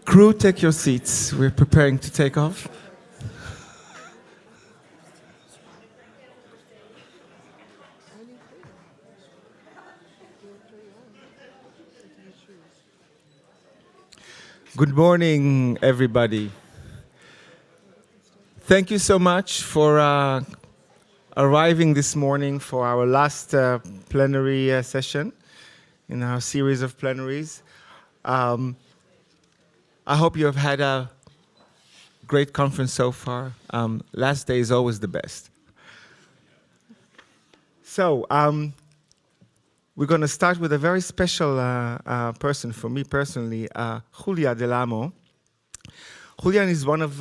Crew, take your seats. We're preparing to take off. Good morning, everybody. Thank you so much for arriving this morning for our last plenary session in our series of plenaries. I hope you have had a great conference so far. Last day is always the best. So, we're going to start with a very special person for me personally, Julia Delamo. Julian is one of,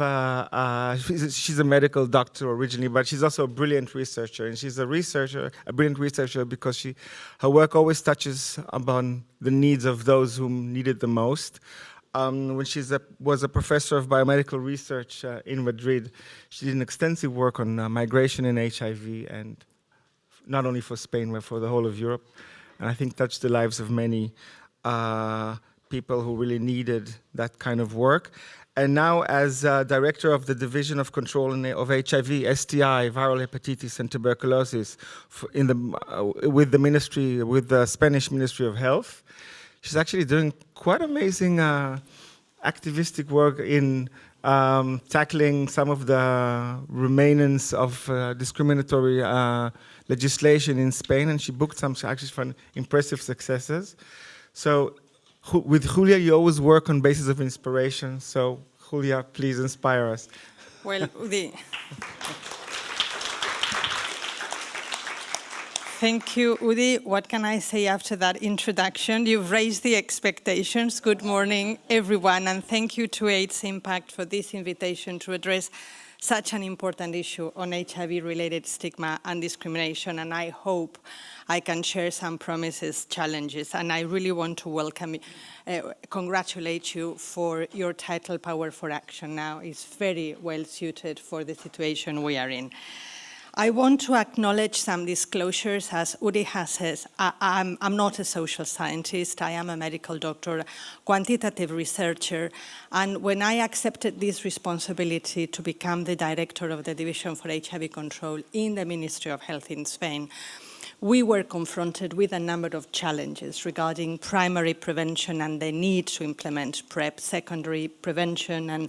she's a medical doctor originally, but she's also a brilliant researcher. And she's a brilliant researcher because her work always touches upon the needs of those who need it the most. When she was a professor of biomedical research in Madrid, she did an extensive work on migration and HIV, and not only for Spain, but for the whole of Europe. And I think touched the lives of many people who really needed that kind of work. And now as director of the Division of Control of HIV, STI, viral hepatitis, and tuberculosis with the Spanish Ministry of Health, she's actually doing quite amazing activistic work in tackling some of the remnants of discriminatory legislation in Spain, and she booked some actually impressive successes. So with Julia, you always work on basis of inspiration. So Julia, please inspire us. Well, Udi. Thank you, Udi. What can I say after that introduction? You've raised the expectations. Good morning, everyone, and thank you to AIDSImpact for this invitation to address such an important issue on HIV-related stigma and discrimination, and I hope I can share some promises, challenges, and I really want to congratulate you for your title, Power for Action now. It's very well suited for the situation we are in. I want to acknowledge some disclosures. As Udi has said, I'm not a social scientist. I am a medical doctor, quantitative researcher, and when I accepted this responsibility to become the director of the Division for HIV Control in the Ministry of Health in Spain, we were confronted with a number of challenges regarding primary prevention and the need to implement PrEP, secondary prevention and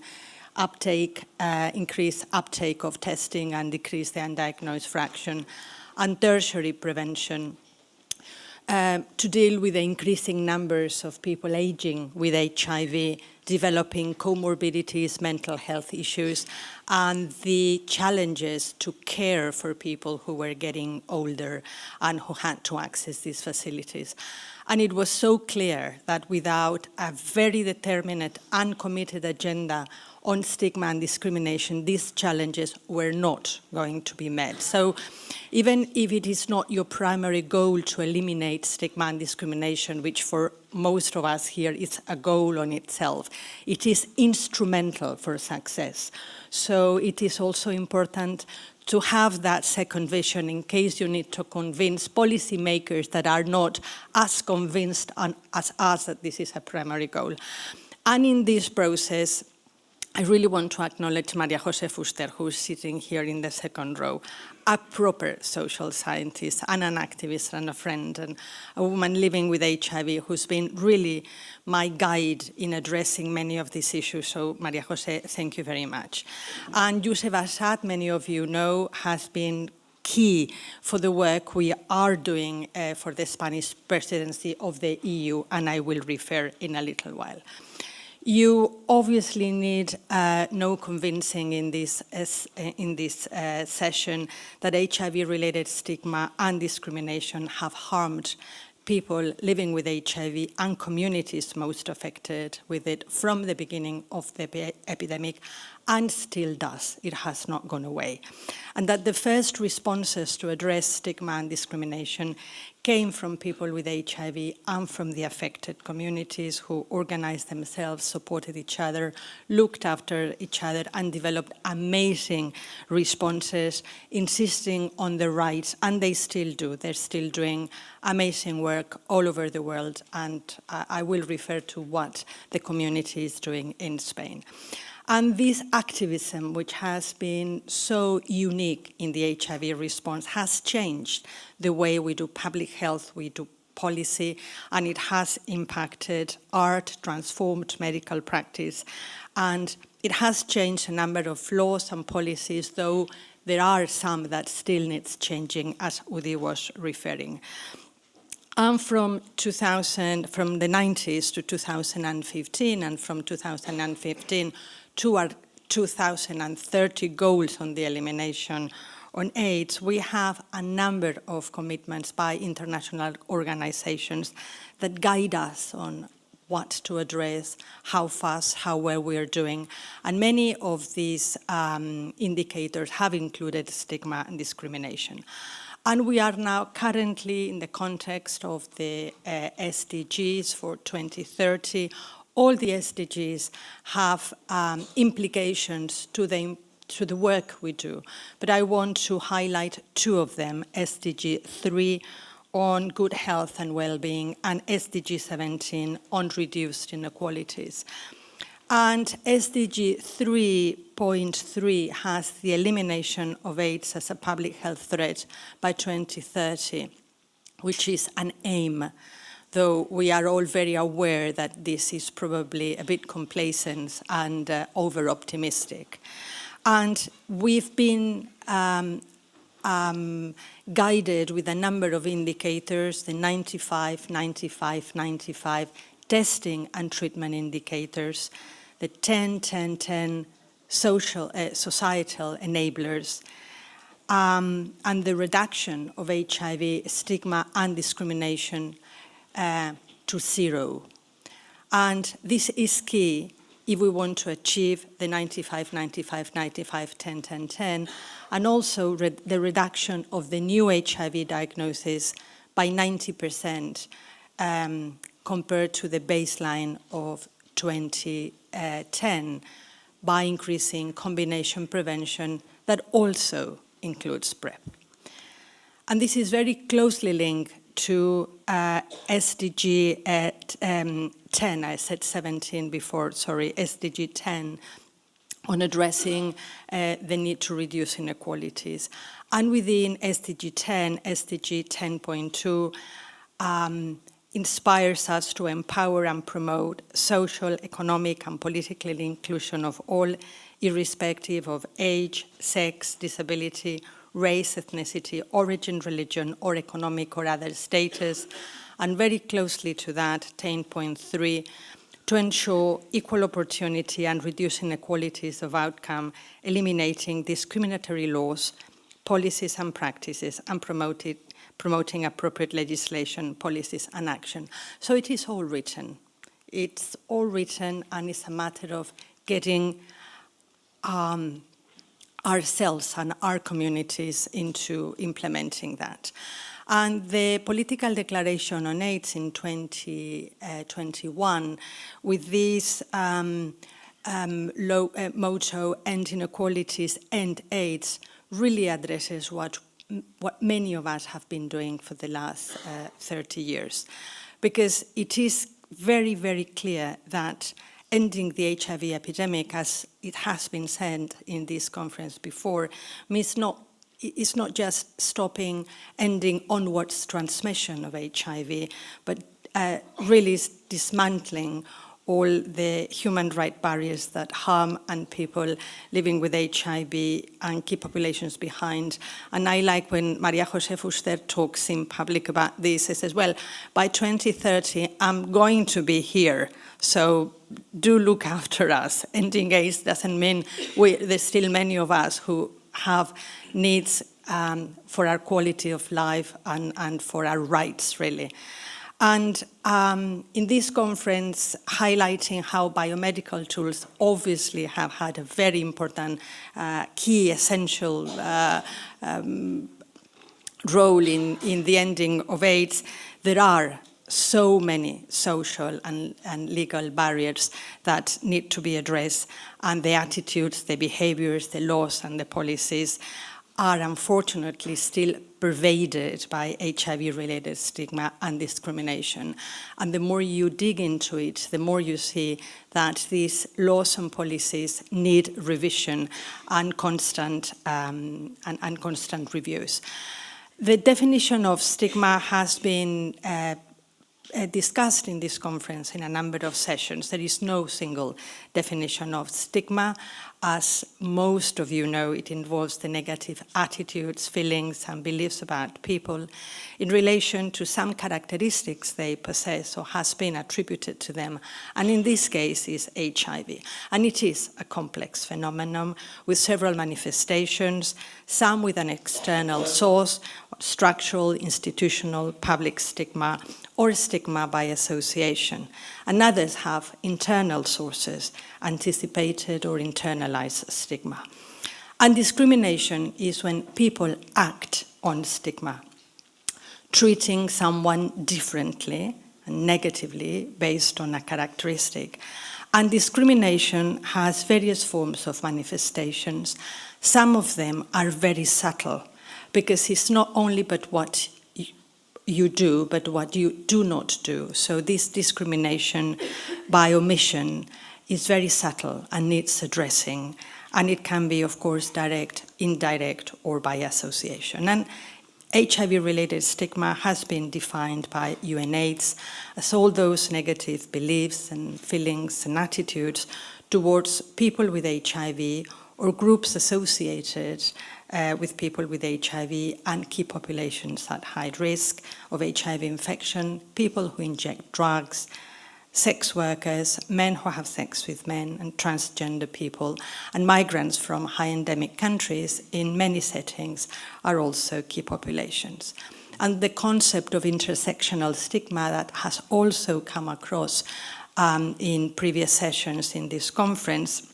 uptake, increase uptake of testing and decrease the undiagnosed fraction, and tertiary prevention to deal with the increasing numbers of people aging with HIV, developing comorbidities, mental health issues, and the challenges to care for people who were getting older and who had to access these facilities. And it was so clear that without a very determined and committed agenda on stigma and discrimination, these challenges were not going to be met. So even if it is not your primary goal to eliminate stigma and discrimination, which for most of us here is a goal on itself, it is instrumental for success. So it is also important to have that second vision in case you need to convince policymakers that are not as convinced as us that this is a primary goal. And in this process, I really want to acknowledge Maria Jose Fuster, who is sitting here in the second row, a proper social scientist and an activist and a friend, and a woman living with HIV who's been really my guide in addressing many of these issues. So Maria Jose, thank you very much. And Josep Assad, many of you know, has been key for the work we are doing for the Spanish presidency of the EU, and I will refer in a little while. You obviously need no convincing in this session that HIV-related stigma and discrimination have harmed people living with HIV and communities most affected with it from the beginning of the epidemic and still does. It has not gone away. And that the first responses to address stigma and discrimination came from people with HIV and from the affected communities who organized themselves, supported each other, looked after each other, and developed amazing responses, insisting on the rights, and they still do. They're still doing amazing work all over the world, and I will refer to what the community is doing in Spain. And this activism, which has been so unique in the HIV response, has changed the way we do public health, we do policy, and it has impacted art, transformed medical practice, and it has changed a number of laws and policies, though there are some that still needs changing, as Udi was referring. And from the 90s to 2015, and from 2015 to our 2030 goals on the elimination on AIDS, we have a number of commitments by international organizations that guide us on what to address, how fast, how well we are doing. And many of these indicators have included stigma and discrimination. And we are now currently in the context of the SDGs for 2030. All the SDGs have implications to the work we do, but I want to highlight two of them, SDG 3 on good health and well-being, and SDG 17 on reduced inequalities. And SDG 3.3 has the elimination of AIDS as a public health threat by 2030, which is an aim, though we are all very aware that this is probably a bit complacent and over-optimistic. And we've been guided with a number of indicators, the 95, 95, 95 testing and treatment indicators, the 10, 10, 10 societal enablers, and the reduction of HIV, stigma and discrimination to 0. And this is key if we want to achieve the 95, 95, 95, 10, 10, 10, and also the reduction of the new HIV diagnosis by 90% compared to the baseline of 2010 by increasing combination prevention that also includes PrEP. And this is very closely linked to SDG 10, I said 17 before, sorry, SDG 10, on addressing the need to reduce inequalities. And within SDG 10, SDG 10.2 inspires us to empower and promote social, economic, and political inclusion of all, irrespective of age, sex, disability, race, ethnicity, origin, religion, or economic or other status, and very closely to that, 10.3, to ensure equal opportunity and reduce inequalities of outcome, eliminating discriminatory laws, policies and practices, and promoting appropriate legislation, policies, and action. So it is all written. It's all written, and it's a matter of getting ourselves and our communities into implementing that. And the political declaration on AIDS in 2021, with this motto, End Inequalities, End AIDS, really addresses what many of us have been doing for the last 30 years. Because it is very, very clear that ending the HIV epidemic, as it has been said in this conference before, means it's not just stopping, ending onwards transmission of HIV, but really dismantling all the human rights barriers that harm and people living with HIV and keep populations behind. And I like when Maria José Fuster talks in public about this. She says, well, by 2030, I'm going to be here. So do look after us. Ending AIDS doesn't mean there's still many of us who have needs for our quality of life and for our rights, really. And in this conference, highlighting how biomedical tools obviously have had a very important, key, essential role in the ending of AIDS, there are so many social and legal barriers that need to be addressed, and the attitudes, the behaviors, the laws and the policies are unfortunately still pervaded by HIV-related stigma and discrimination. And the more you dig into it, the more you see that these laws and policies need revision and constant reviews. The definition of stigma has been discussed in this conference in a number of sessions. There is no single definition of stigma. As most of you know, it involves the negative attitudes, feelings, and beliefs about people in relation to some characteristics they possess or has been attributed to them, and in this case is HIV. And it is a complex phenomenon with several manifestations, some with an external source, structural, institutional, public stigma, or stigma by association. And others have internal sources, anticipated or internalized stigma. And discrimination is when people act on stigma, treating someone differently and negatively based on a characteristic. And discrimination has various forms of manifestations. Some of them are very subtle, because it's not only but what you do, but what you do not do. So this discrimination by omission is very subtle and needs addressing. And it can be, of course, direct, indirect, or by association. And HIV-related stigma has been defined by UNAIDS as all those negative beliefs and feelings and attitudes towards people with HIV or groups associated with people with HIV and key populations at high risk of HIV infection, people who inject drugs, sex workers, men who have sex with men, and transgender people, and migrants from high endemic countries in many settings are also key populations. And the concept of intersectional stigma that has also come across in previous sessions in this conference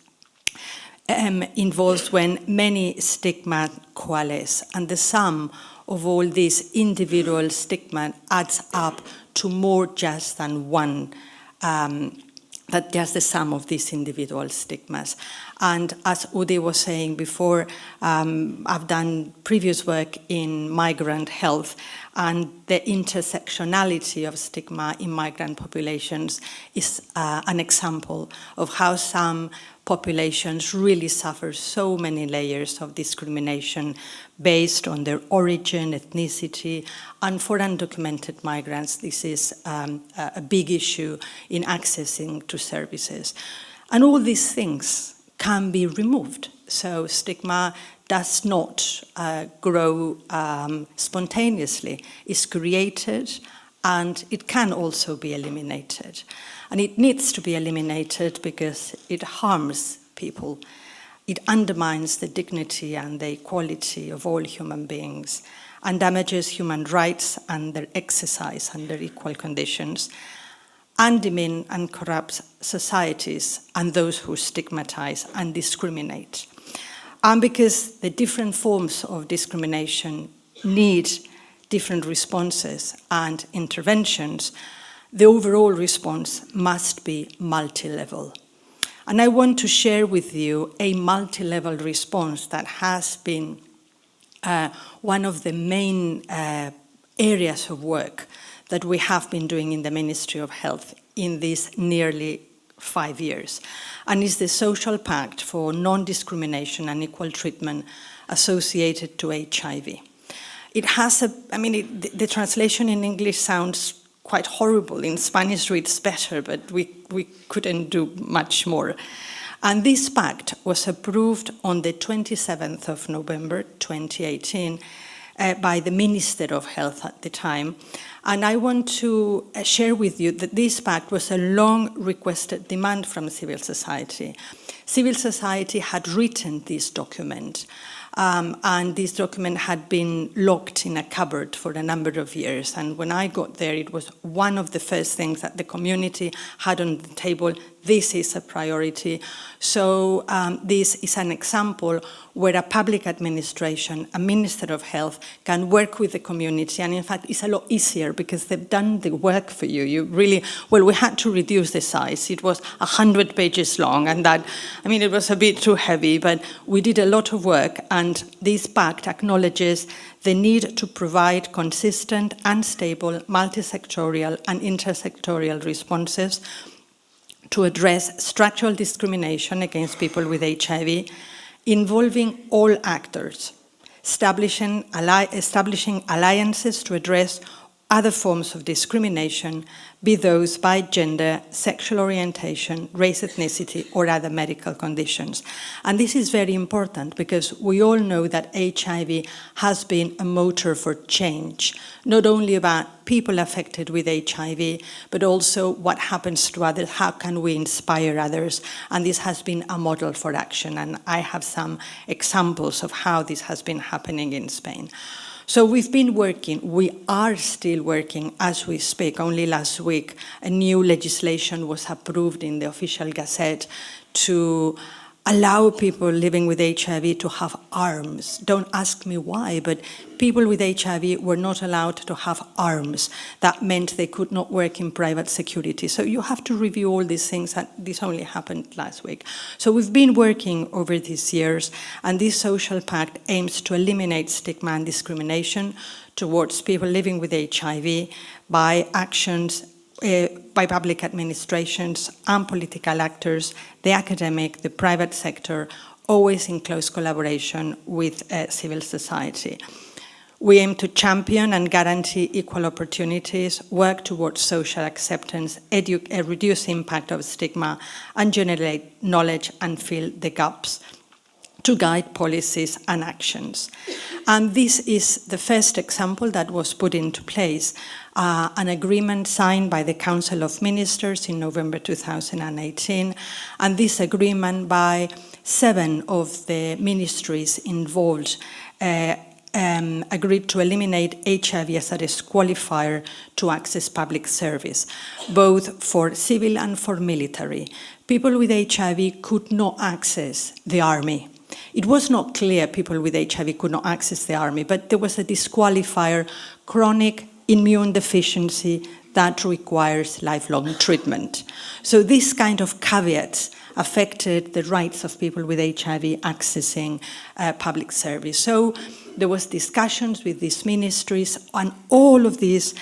involves when many stigma coalesce, and the sum of all these individual stigma adds up to more just than one, that just the sum of these individual stigmas. And as Udi was saying before, I've done previous work in migrant health, and the intersectionality of stigma in migrant populations is an example of how some populations really suffer so many layers of discrimination based on their origin, ethnicity, and for undocumented migrants, this is a big issue in accessing to services. And all these things can be removed. So stigma does not grow spontaneously. It's created, and it can also be eliminated. And it needs to be eliminated because it harms people. It undermines the dignity and the equality of all human beings and damages human rights and their exercise under equal conditions, and demean and corrupt societies and those who stigmatize and discriminate. And because the different forms of discrimination need different responses and interventions, the overall response must be multi-level. And I want to share with you a multi-level response that has been one of the main areas of work that we have been doing in the Ministry of Health in these nearly 5 years. And is the Social Pact for Non-Discrimination and Equal Treatment associated to HIV. It has the translation in English sounds quite horrible. In Spanish reads better, but we couldn't do much more. And this pact was approved on the 27th of November 2018 by the Minister of Health at the time. And I want to share with you that this pact was a long requested demand from civil society. Civil society had written this document And this document had been locked in a cupboard for a number of years. And when I got there, it was one of the first things that the community had on the table. This is a priority. So this is an example where a public administration, a Minister of Health, can work with the community. And in fact, it's a lot easier because they've done the work for you. You really, well, we had to reduce the size. It was 100 pages long, and that, I mean, it was a bit too heavy, but we did a lot of work, and this pact acknowledges the need to provide consistent and stable multi-sectorial and intersectorial responses to address structural discrimination against people with HIV, involving all actors, establishing alliances to address other forms of discrimination, be those by gender, sexual orientation, race, ethnicity, or other medical conditions. And this is very important because we all know that HIV has been a motor for change, not only about people affected with HIV, but also what happens to others, how can we inspire others, and this has been a model for action, and I have some examples of how this has been happening in Spain. So we've been working, we are still working as we speak. Only last week, a new legislation was approved in the official gazette to allow people living with HIV to have arms. Don't ask me why, but people with HIV were not allowed to have arms. That meant they could not work in private security. So you have to review all these things, and this only happened last week. So we've been working over these years, and this social pact aims to eliminate stigma and discrimination towards people living with HIV by actions by public administrations and political actors, the academic, the private sector, always in close collaboration with civil society. We aim to champion and guarantee equal opportunities, work towards social acceptance, reduce impact of stigma, and generate knowledge and fill the gaps to guide policies and actions. And this is the first example that was put into place, an agreement signed by the Council of Ministers in November 2018, and this agreement by 7 of the ministries involved agreed to eliminate HIV as a disqualifier to access public service, both for civil and for military. People with HIV could not access the army. It was not clear people with HIV could not access the army, but there was a disqualifier, chronic immune deficiency that requires lifelong treatment. So this kind of caveats affected the rights of people with HIV accessing public service. So there was discussions with these ministries on all these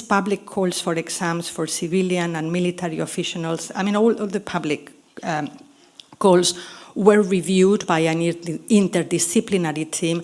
public calls for exams for civilian and military officials. I mean, all of the public calls were reviewed by an interdisciplinary team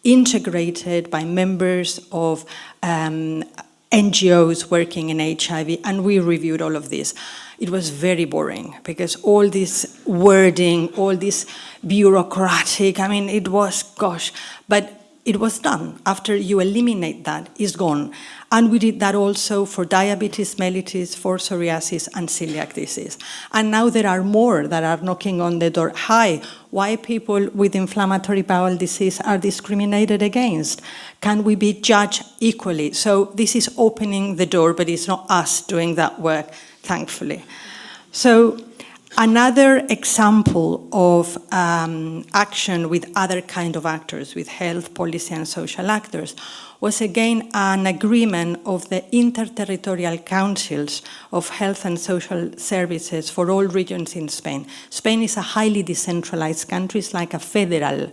integrated by members of NGOs working in HIV, and we reviewed all of this. It was very boring because all this wording, all this bureaucratic, I mean, it was, gosh, but it was done. After you eliminate that, it's gone. And we did that also for diabetes mellitus, for psoriasis, and celiac disease. And now there are more that are knocking on the door. Hi, why people with inflammatory bowel disease are discriminated against? Can we be judged equally? So this is opening the door, but it's not us doing that work, thankfully. So another example of action with other kind of actors, with health, policy, and social actors, was again an agreement of the interterritorial councils of health and social services for all regions in Spain. Spain is a highly decentralized country, it's like a federal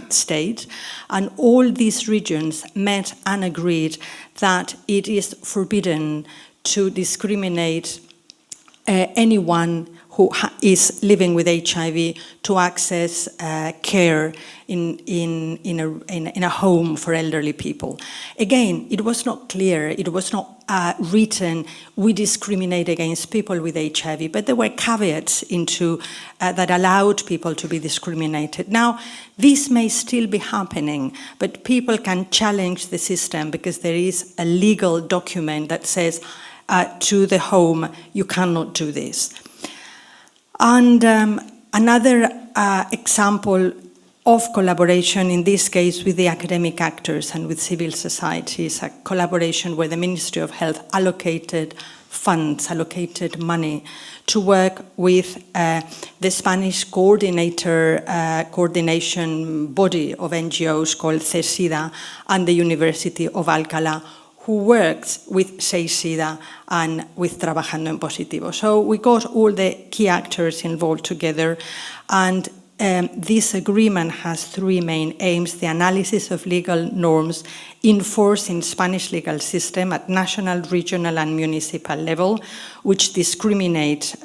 state, and all these regions met and agreed that it is forbidden to discriminate anyone who is living with HIV to access care in a home for elderly people. Again, it was not clear, it was not written, we discriminate against people with HIV, but there were caveats into that allowed people to be discriminated. Now, this may still be happening, but people can challenge the system because there is a legal document that says to the home, you cannot do this. And another example of collaboration, in this case with the academic actors and with civil societies, a collaboration where the Ministry of Health allocated funds, allocated money to work with the Spanish coordination body of NGOs called CESIDA and the University of Alcalá, who works with SEISIDA and with Trabajando en Positivo. So we got all the key actors involved together, and this agreement has three main aims: the analysis of legal norms in force in Spanish legal system at national, regional and municipal level, which discriminate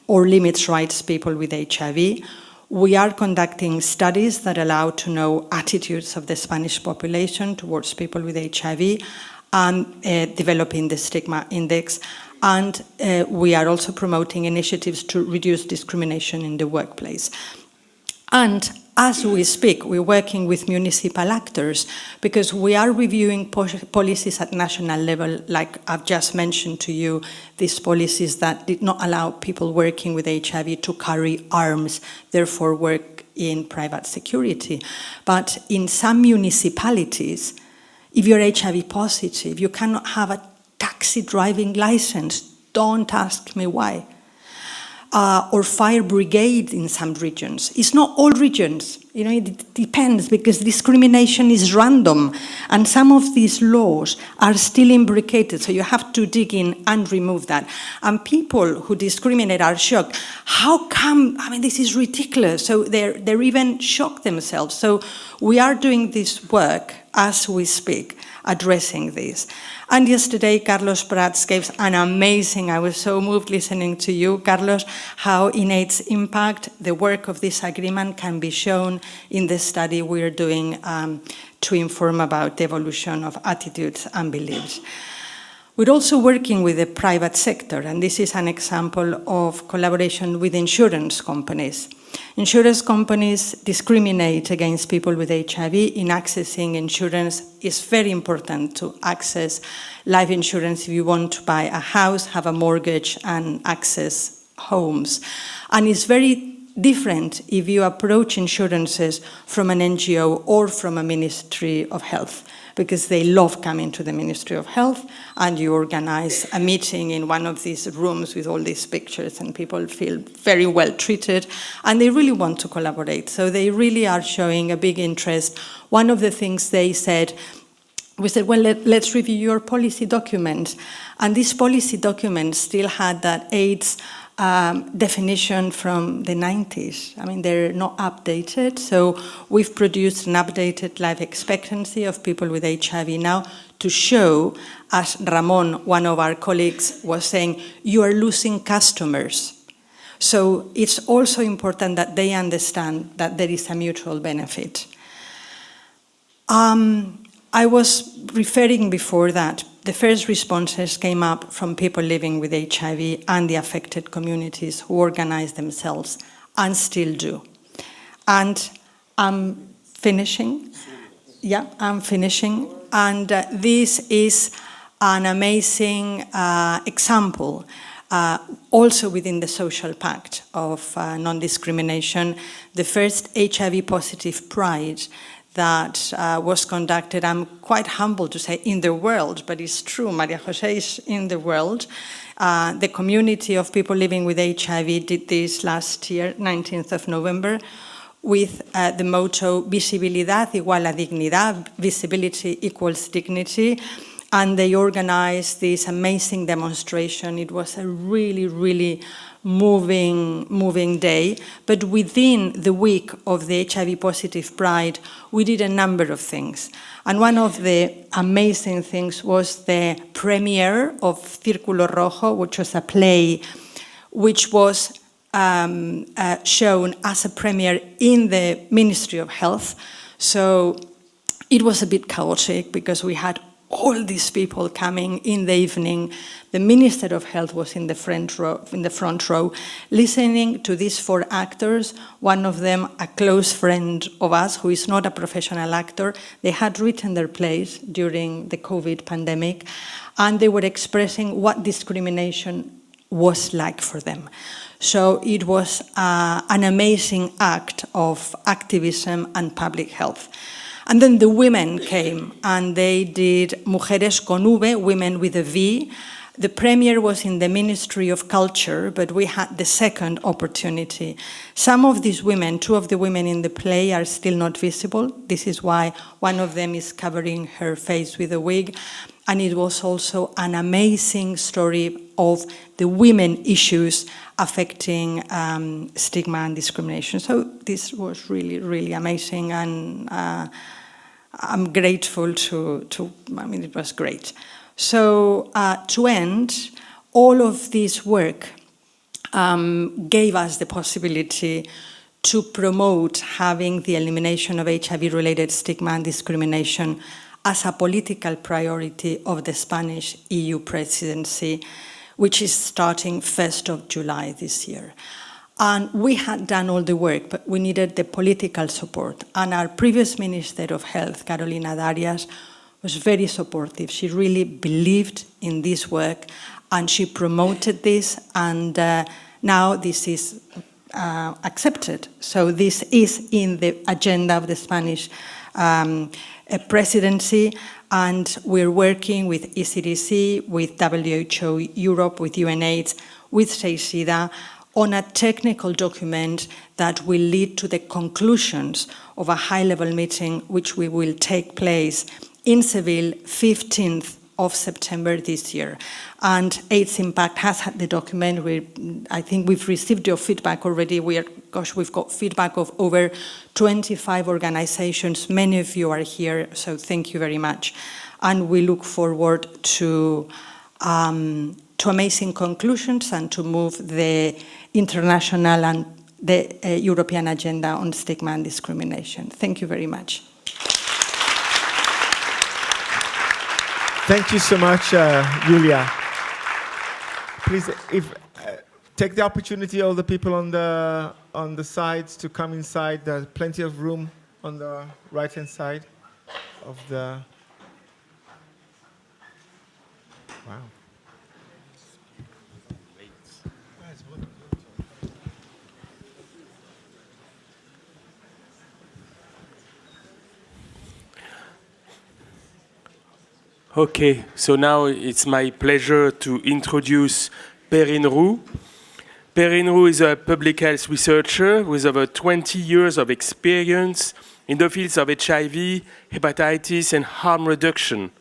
or limits rights people with HIV. We are conducting studies that allow to know attitudes of the Spanish population towards people with HIV, and developing the stigma index. And we are also promoting initiatives to reduce discrimination in the workplace. And as we speak, we're working with municipal actors because we are reviewing policies at national level, like I've just mentioned to you, these policies that did not allow people working with HIV to carry arms, therefore work in private security. But in some municipalities, if you're HIV positive, you cannot have a taxi driving license. Don't ask me why. Or fire brigade in some regions. It's not all regions, it depends, because discrimination is random, and some of these laws are still imbricated, so you have to dig in and remove that. And people who discriminate are shocked. How come? I mean, this is ridiculous. So they're even shocked themselves. So we are doing this work as we speak, addressing this. And yesterday, Carlos Prats gave an amazing, I was so moved listening to you, Carlos, how in AIDSImpact, the work of this agreement can be shown in the study we're doing to inform about the evolution of attitudes and beliefs. We're also working with the private sector, and this is an example of collaboration with insurance companies. Insurance companies discriminate against people with HIV in accessing insurance. It's very important to access life insurance if you want to buy a house, have a mortgage, and access homes. And it's very different if you approach insurances from an NGO or from a Ministry of Health, because they love coming to the Ministry of Health, and you organize a meeting in one of these rooms with all these pictures, and people feel very well treated, and they really want to collaborate. So they really are showing a big interest. One of the things they said, we said, well, let's review your policy document. And this policy document still had that AIDS definition from the 90s. I mean, they're not updated. So we've produced an updated life expectancy of people with HIV now to show, as Ramon, one of our colleagues, was saying, you are losing customers. So it's also important that they understand that there is a mutual benefit. I was referring before that the first responses came up from people living with HIV and the affected communities who organized themselves and still do. And I'm finishing. Yeah, I'm finishing. And this is an amazing example, also within the social pact of non-discrimination, the first HIV positive pride that was conducted, I'm quite humble to say, in the world, but it's true, Maria Jose is in the world. The community of people living with HIV did this last year, 19th of November, with the motto, visibilidad igual a dignidad, visibility equals dignity, and they organized this amazing demonstration. It was a really, really moving day, but within the week of the HIV positive pride, we did a number of things. And one of the amazing things was the premiere of Círculo Rojo, which was a play which was shown as a premiere in the Ministry of Health. So it was a bit chaotic because we had all these people coming in the evening. The Minister of Health was in the front row, listening to these four actors, one of them a close friend of us who is not a professional actor. They had written their plays during the COVID pandemic, and they were expressing what discrimination was like for them. So it was an amazing act of activism and public health. And then the women came and they did Mujeres con V, women with a V. The premiere was in the Ministry of Culture, but we had the second opportunity. Some of these women, two of the women in the play, are still not visible. This is why one of them is covering her face with a wig. And it was also an amazing story of the women issues affecting stigma and discrimination. So this was really, really amazing, and I'm grateful I mean, it was great. So to end, all of this work gave us the possibility to promote having the elimination of HIV-related stigma and discrimination as a political priority of the Spanish EU presidency, which is starting 1st of July this year. And we had done all the work, but we needed the political support. And our previous Minister of Health, Carolina Darias, was very supportive. She really believed in this work and she promoted this, and now this is accepted. So this is in the agenda of the Spanish presidency, and we're working with ECDC, with WHO Europe, with UNAIDS, with SEICIDA on a technical document that will lead to the conclusions of a high-level meeting which will take place in Seville, 15th of September this year. And AIDSImpact has had the document. I think we've received your feedback already. We've got feedback of over 25 organizations. Many of you are here, so thank you very much. And we look forward to amazing conclusions and to move the international and the European agenda on stigma and discrimination. Thank you very much. Thank you so much, Julia. Please, take the opportunity, all the people on the sides, to come inside. There's plenty of room on the right-hand side of the. Wow. Okay, so now it's my pleasure to introduce Perrine Roux. Perrine Roux is a public health researcher with over 20 years of experience in the fields of HIV, hepatitis, and harm reduction.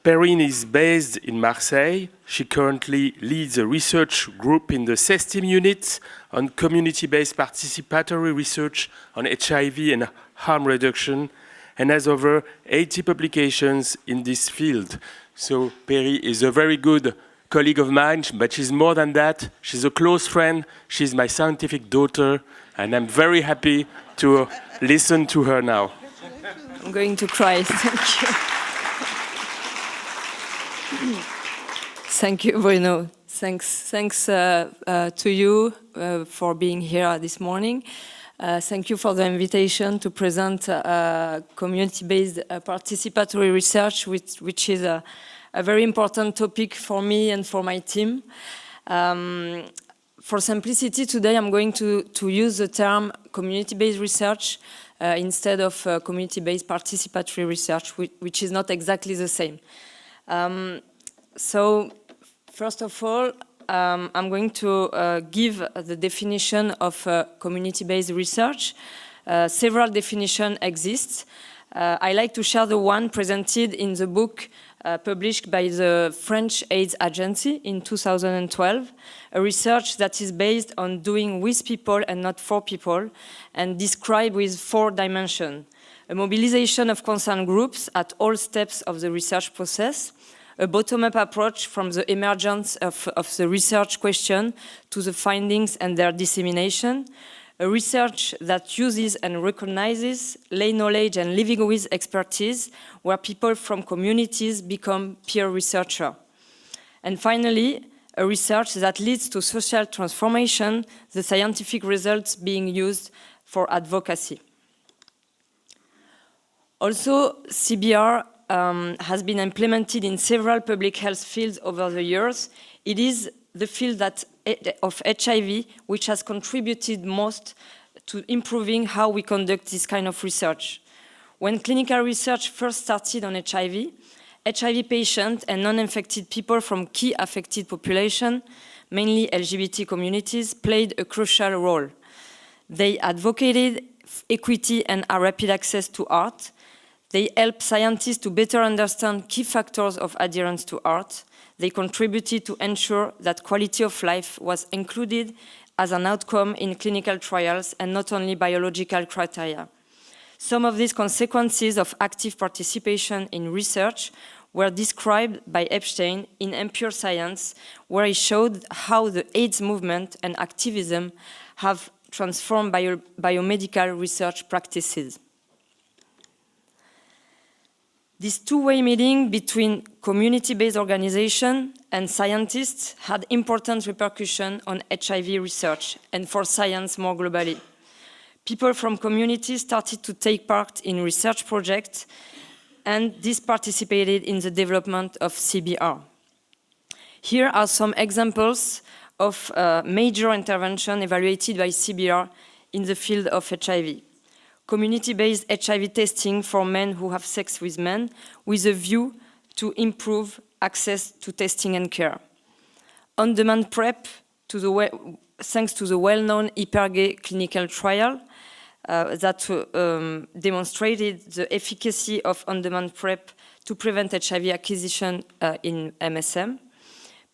Perrine is based in Marseille. She currently leads a research group in the CESTIM unit on community-based participatory research on HIV and harm reduction, and has over 80 publications in this field. So Perry is a very good colleague of mine, but she's more than that. She's a close friend. She's my scientific daughter, and I'm very happy to listen to her now. I'm going to cry. Thank you. Thank you, Bruno. Thanks to you for being here this morning. Thank you for the invitation to present community-based participatory research, which is a very important topic for me and for my team. For simplicity, today I'm going to use the term community-based research instead of community-based participatory research, which is not exactly the same. So, first of all, I'm going to give the definition of community-based research. Several definitions exist. I like to share the one presented in the book published by the French AIDS Agency in 2012, a research that is based on doing with people and not for people, and described with 4 dimensions: a mobilization of concerned groups at all steps of the research process, a bottom-up approach from the emergence of the research question to the findings and their dissemination, a research that uses and recognizes lay knowledge and living with expertise, where people from communities become peer researchers. And finally, a research that leads to social transformation, the scientific results being used for advocacy. Also, CBR has been implemented in several public health fields over the years. It is the field of HIV, which has contributed most to improving how we conduct this kind of research. When clinical research first started on HIV patients and non-infected people from key affected populations, mainly LGBT communities, played a crucial role. They advocated equity and rapid access to art. They helped scientists to better understand key factors of adherence to art. They contributed to ensure that quality of life was included as an outcome in clinical trials and not only biological criteria. Some of these consequences of active participation in research were described by Epstein in Impure Science, where he showed how the AIDS movement and activism have transformed biomedical research practices. This two-way meeting between community-based organizations and scientists had important repercussions on HIV research and for science more globally. People from communities started to take part in research projects, and this participated in the development of CBR. Here are some examples of major intervention evaluated by CBR in the field of HIV. Community-based HIV testing for men who have sex with men, with a view to improve access to testing and care. On-demand PrEP, thanks to the well-known Hypergay clinical trial that demonstrated the efficacy of on-demand PrEP to prevent HIV acquisition in MSM.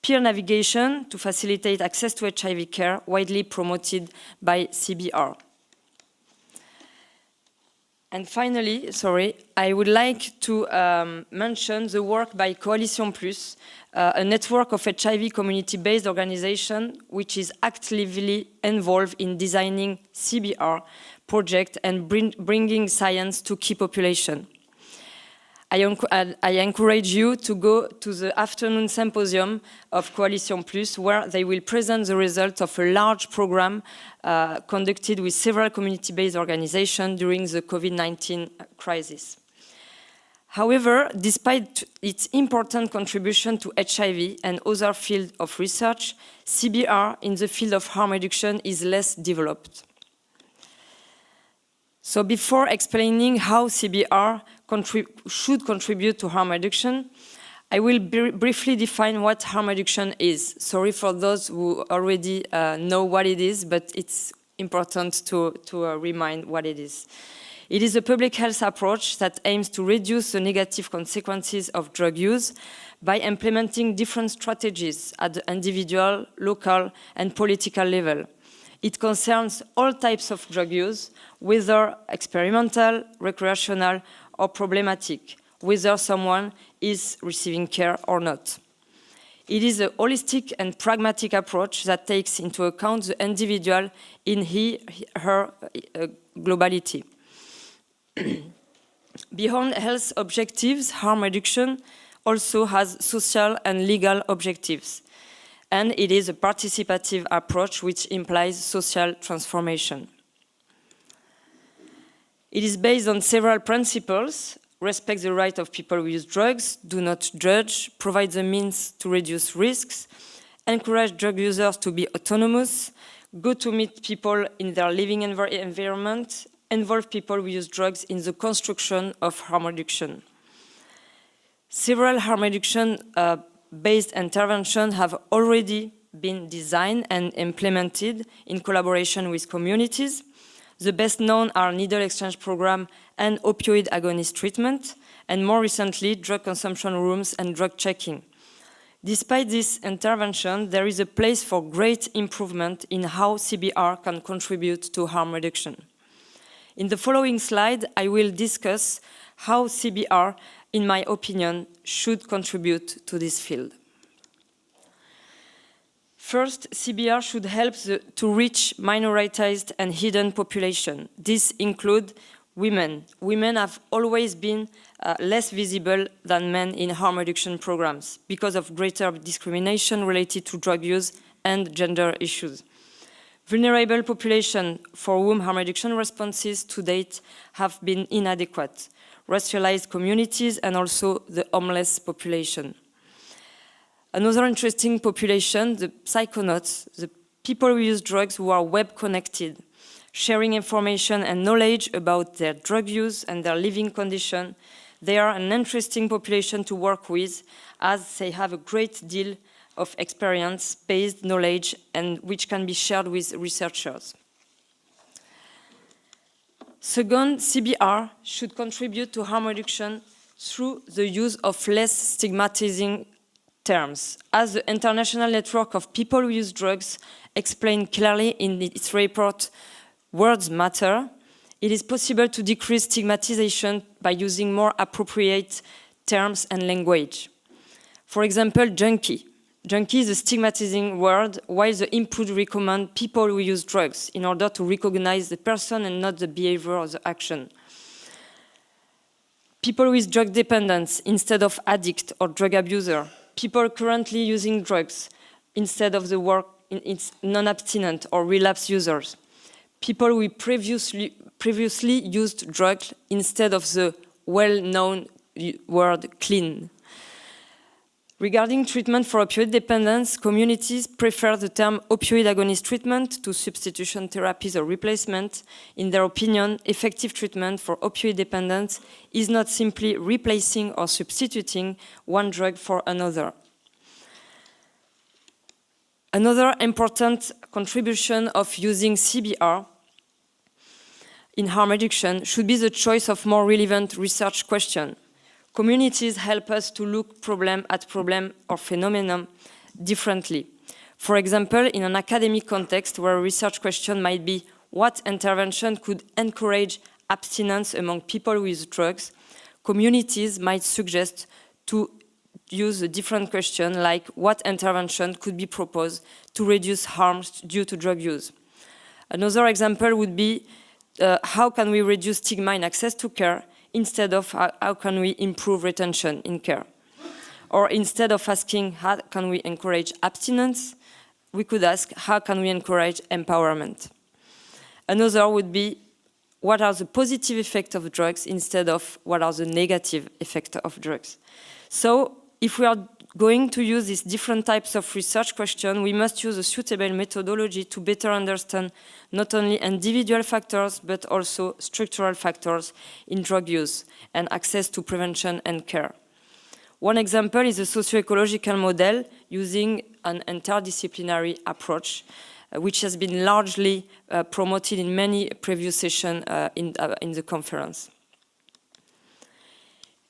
Peer navigation to facilitate access to HIV care, widely promoted by CBR. And finally, I would like to mention the work by Coalition Plus, a network of HIV community-based organizations which is actively involved in designing CBR projects and bringing science to key populations. I encourage you to go to the afternoon symposium of Coalition Plus, where they will present the results of a large program conducted with several community-based organizations during the COVID-19 crisis. However, despite its important contribution to HIV and other fields of research, CBR in the field of harm reduction is less developed. So before explaining how CBR should contribute to harm reduction, I will briefly define what harm reduction is. Sorry for those who already know what it is, but it's important to remind what it is. It is a public health approach that aims to reduce the negative consequences of drug use by implementing different strategies at the individual, local, and political level. It concerns all types of drug use, whether experimental, recreational, or problematic, whether someone is receiving care or not. It is a holistic and pragmatic approach that takes into account the individual in her globality. Beyond health objectives, harm reduction also has social and legal objectives. And it is a participative approach which implies social transformation. It is based on several principles: respect the right of people who use drugs, do not judge, provide the means to reduce risks, encourage drug users to be autonomous, go to meet people in their living environment, involve people who use drugs in the construction of harm reduction. Several harm reduction based interventions have already been designed and implemented in collaboration with communities. The best known are needle exchange program and opioid agonist treatment, and more recently, drug consumption rooms and drug checking. Despite this intervention, there is a place for great improvement in how CBR can contribute to harm reduction. In the following slide, I will discuss how CBR, in my opinion, should contribute to this field. First, CBR should help to reach minoritized and hidden population. This includes women. Women have always been less visible than men in harm reduction programs because of greater discrimination related to drug use and gender issues. Vulnerable population for whom harm reduction responses to date have been inadequate. Racialized communities and also the homeless population. Another interesting population, the psychonauts, the people who use drugs who are web connected, sharing information and knowledge about their drug use and their living condition. They are an interesting population to work with, as they have a great deal of experience-based knowledge and which can be shared with researchers. Second, CBR should contribute to harm reduction through the use of less stigmatizing terms. As the International Network of People Who Use Drugs explained clearly in its report, Words Matter, it is possible to decrease stigmatization by using more appropriate terms and language. For example, junkie. Junkie is a stigmatizing word, while the input recommend people who use drugs in order to recognize the person and not the behavior or the action. People with drug dependence instead of addict or drug abuser. People currently using drugs instead of the word non-abstinent or relapse users. People who previously used drugs instead of the well-known word clean. Regarding treatment for opioid dependence, communities prefer the term opioid agonist treatment to substitution therapies or replacement. In their opinion, effective treatment for opioid dependence is not simply replacing or substituting one drug for another. Another important contribution of using CBR in harm reduction should be the choice of more relevant research questions. Communities help us to look at problem or phenomenon differently. For example, in an academic context where a research question might be what intervention could encourage abstinence among people with drugs, communities might suggest to use a different question like what intervention could be proposed to reduce harms due to drug use. Another example would be how can we reduce stigma in access to care instead of how can we improve retention in care. Or instead of asking how can we encourage abstinence, we could ask how can we encourage empowerment. Another would be what are the positive effects of drugs instead of what are the negative effects of drugs. So if we are going to use these different types of research questions, we must use a suitable methodology to better understand not only individual factors, but also structural factors in drug use and access to prevention and care. One example is a socio-ecological model using an interdisciplinary approach, which has been largely promoted in many previous sessions in the conference.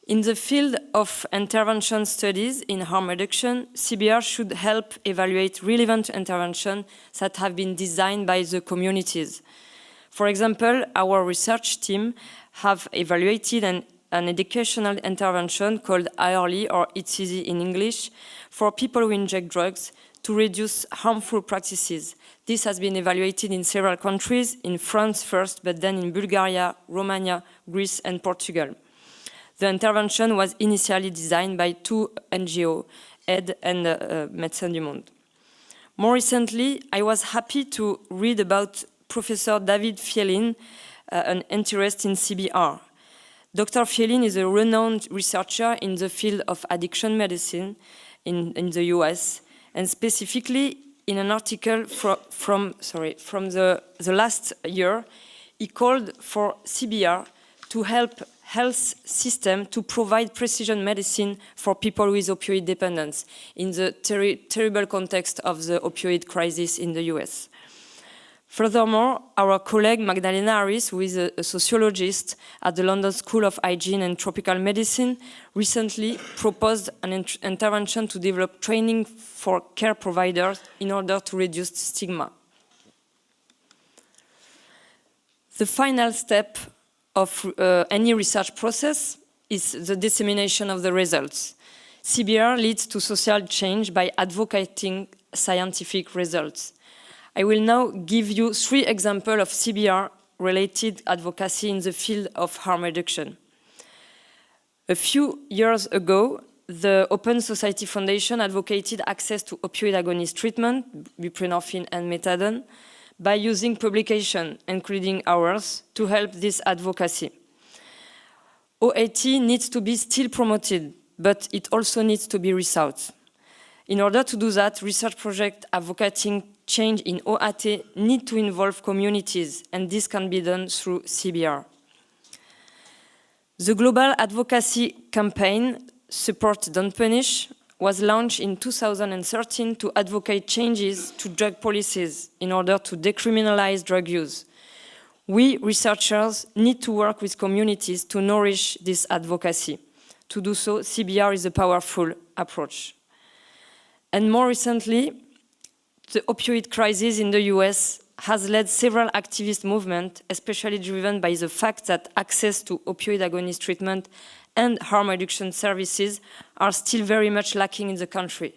In the field of intervention studies in harm reduction, CBR should help evaluate relevant interventions that have been designed by the communities. For example, our research team have evaluated an educational intervention called IRLI, or It's Easy in English, for people who inject drugs to reduce harmful practices. This has been evaluated in several countries, in France first, but then in Bulgaria, Romania, Greece, and Portugal. The intervention was initially designed by two NGOs, AID and Médecins du Monde. More recently, I was happy to read about Professor David Fielin, an interest in CBR. Dr. Fielin is a renowned researcher in the field of addiction medicine in the US, and specifically in an article from the last year, he called for CBR to help health system to provide precision medicine for people with opioid dependence in the terrible context of the opioid crisis in the US. Furthermore, our colleague Magdalena Harris, who is a sociologist at the London School of Hygiene and Tropical Medicine, recently proposed an intervention to develop training for care providers in order to reduce stigma. The final step of any research process is the dissemination of the results. CBR leads to social change by advocating scientific results. I will now give you 3 examples of CBR-related advocacy in the field of harm reduction. A few years ago, the Open Society Foundation advocated access to opioid agonist treatment, buprenorphine and methadone, by using publication, including ours, to help this advocacy. OAT needs to be still promoted, but it also needs to be researched. In order to do that, research projects advocating change in OAT need to involve communities, and this can be done through CBR. The global advocacy campaign, Support Don't Punish, was launched in 2013 to advocate changes to drug policies in order to decriminalize drug use. We, researchers, need to work with communities to nourish this advocacy. To do so, CBR is a powerful approach. And more recently, the opioid crisis in the US has led several activist movements, especially driven by the fact that access to opioid agonist treatment and harm reduction services are still very much lacking in the country.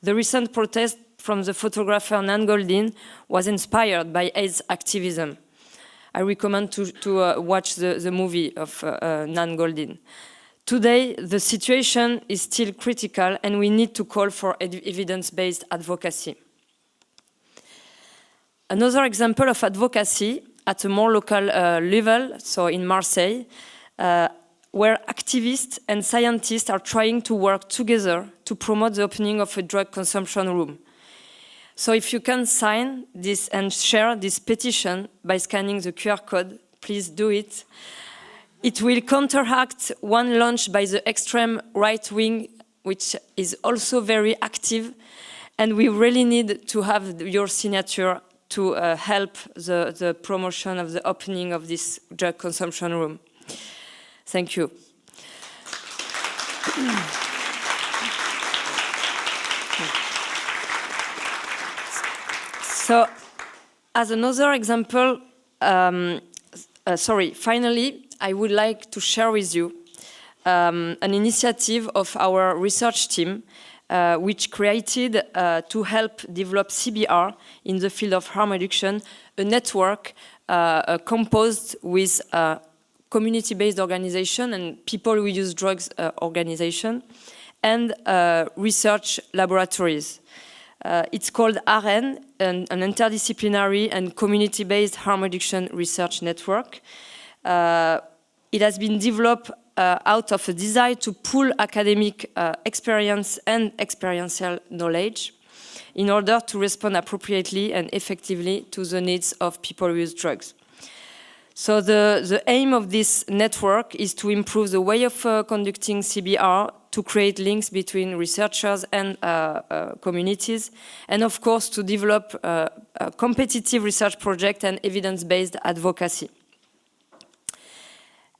The recent protest from the photographer Nan Goldin was inspired by AIDS activism. I recommend to watch the movie of Nan Goldin. Today, the situation is still critical and we need to call for evidence-based advocacy. Another example of advocacy at a more local level, so in Marseille, where activists and scientists are trying to work together to promote the opening of a drug consumption room. So if you can sign this and share this petition by scanning the QR code, please do it. It will counteract one launched by the extreme right wing, which is also very active, and we really need to have your signature to help the promotion of the opening of this drug consumption room. Thank you. So, as another example, finally, I would like to share with you an initiative of our research team which created to help develop CBR in the field of harm reduction, a network composed with community-based organization and people who use drugs organization and research laboratories. It's called AREN, an interdisciplinary and community-based harm reduction research network. It has been developed out of a desire to pool academic experience and experiential knowledge in order to respond appropriately and effectively to the needs of people who use drugs. So the aim of this network is to improve the way of conducting CBR, to create links between researchers and communities, and of course to develop a competitive research project and evidence-based advocacy.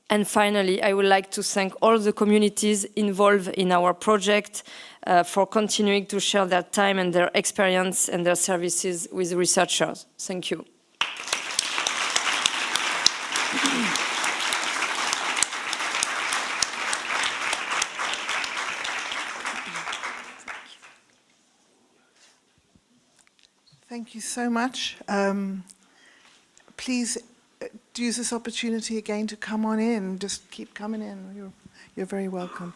And finally, I would like to thank all the communities involved in our project for continuing to share their time and their experience and their services with researchers. Thank you. Thank you so much. Please use this opportunity again to come on in. Just keep coming in. You're very welcome.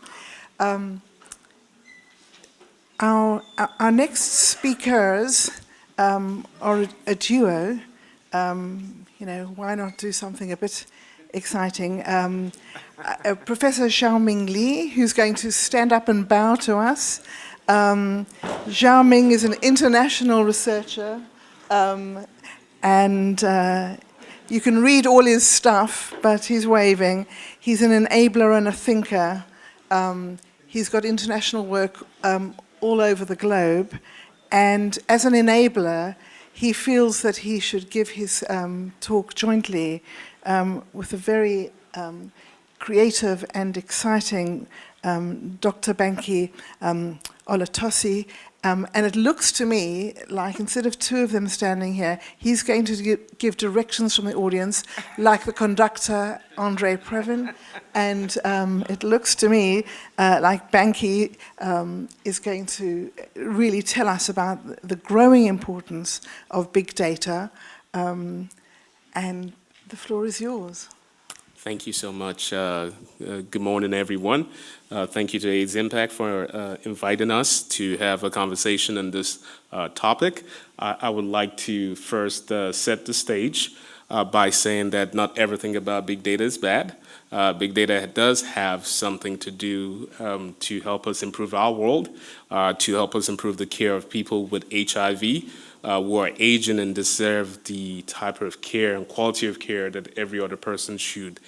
Our next speakers are a duo. You know, why not do something a bit exciting? Professor Xiaoming Li, who's going to stand up and bow to us. Xiaoming is an international researcher, and you can read all his stuff, but he's waving. He's an enabler and a thinker. He's got international work all over the globe, and as an enabler, he feels that he should give his talk jointly with a very creative and exciting Dr. Banky Olatosi, and it looks to me like instead of two of them standing here, he's going to give directions from the audience, like the conductor, Andre Previn, and it looks to me like Banky is going to really tell us about the growing importance of big data, and the floor is yours. Thank you so much. Good morning, everyone. Thank you to AIDSImpact for inviting us to have a conversation on this topic. I would like to first set the stage. by saying that not everything about big data is bad. Big data does have something to do to help us improve our world, to help us improve the care of people with HIV, who are aging and deserve the type of care and quality of care that every other person should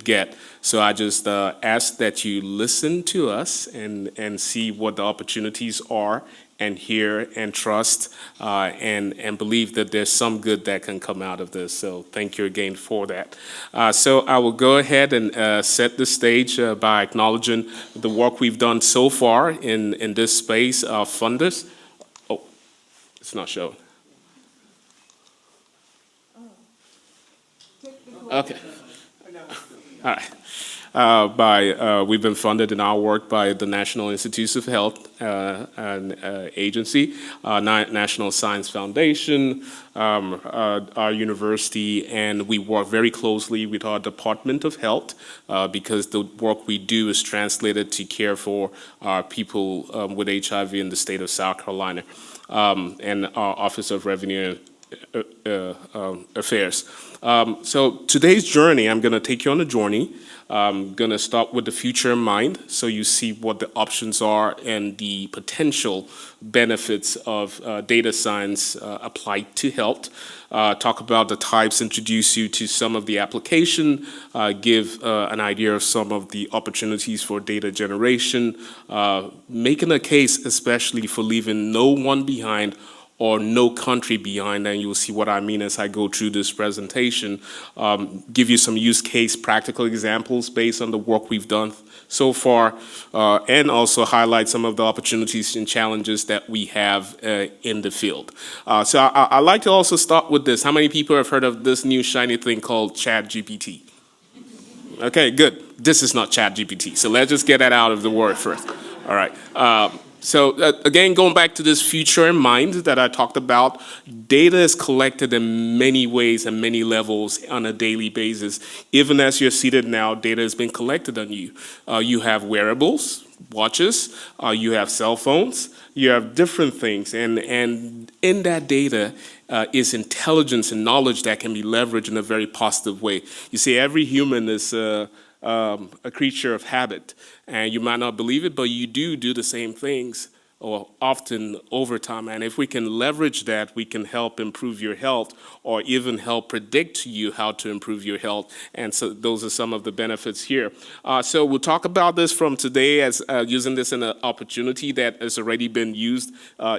get. So I just ask that you listen to us and see what the opportunities are, and hear and trust and believe that there's some good that can come out of this. So thank you again for that. So I will go ahead and set the stage by acknowledging the work we've done so far in this space of funders. Oh, it's not showing. Okay. All right. We've been funded in our work by the National Institutes of Health agency, National Science Foundation, our university, and we work very closely with our Department of Health because the work we do is translated to care for people with HIV in the state of South Carolina, and our Office of Revenue Affairs. So today's journey, I'm going to take you on a journey. I'm going to start with the future in mind, so you see what the options are and the potential benefits of data science applied to health. Talk about the types, introduce you to some of the application, give an idea of some of the opportunities for data generation, making a case especially for leaving no one behind or no country behind, and you'll see what I mean as I go through this presentation. Give you some use case practical examples based on the work we've done so far, and also highlight some of the opportunities and challenges that we have in the field. So I'd like to also start with this. How many people have heard of this new shiny thing called ChatGPT? Okay, good. This is not ChatGPT, so let's just get that out of the word first. All right. So again, going back to this future in mind that I talked about, data is collected in many ways and many levels on a daily basis. Even as you're seated now, data has been collected on you. You have wearables, watches, you have cell phones, you have different things. And in that data is intelligence and knowledge that can be leveraged in a very positive way. You see, every human is a creature of habit, and you might not believe it, but you do the same things, or often over time. And if we can leverage that, we can help improve your health, or even help predict to you how to improve your health. And so those are some of the benefits here. So we'll talk about this from today as using this in an opportunity that has already been used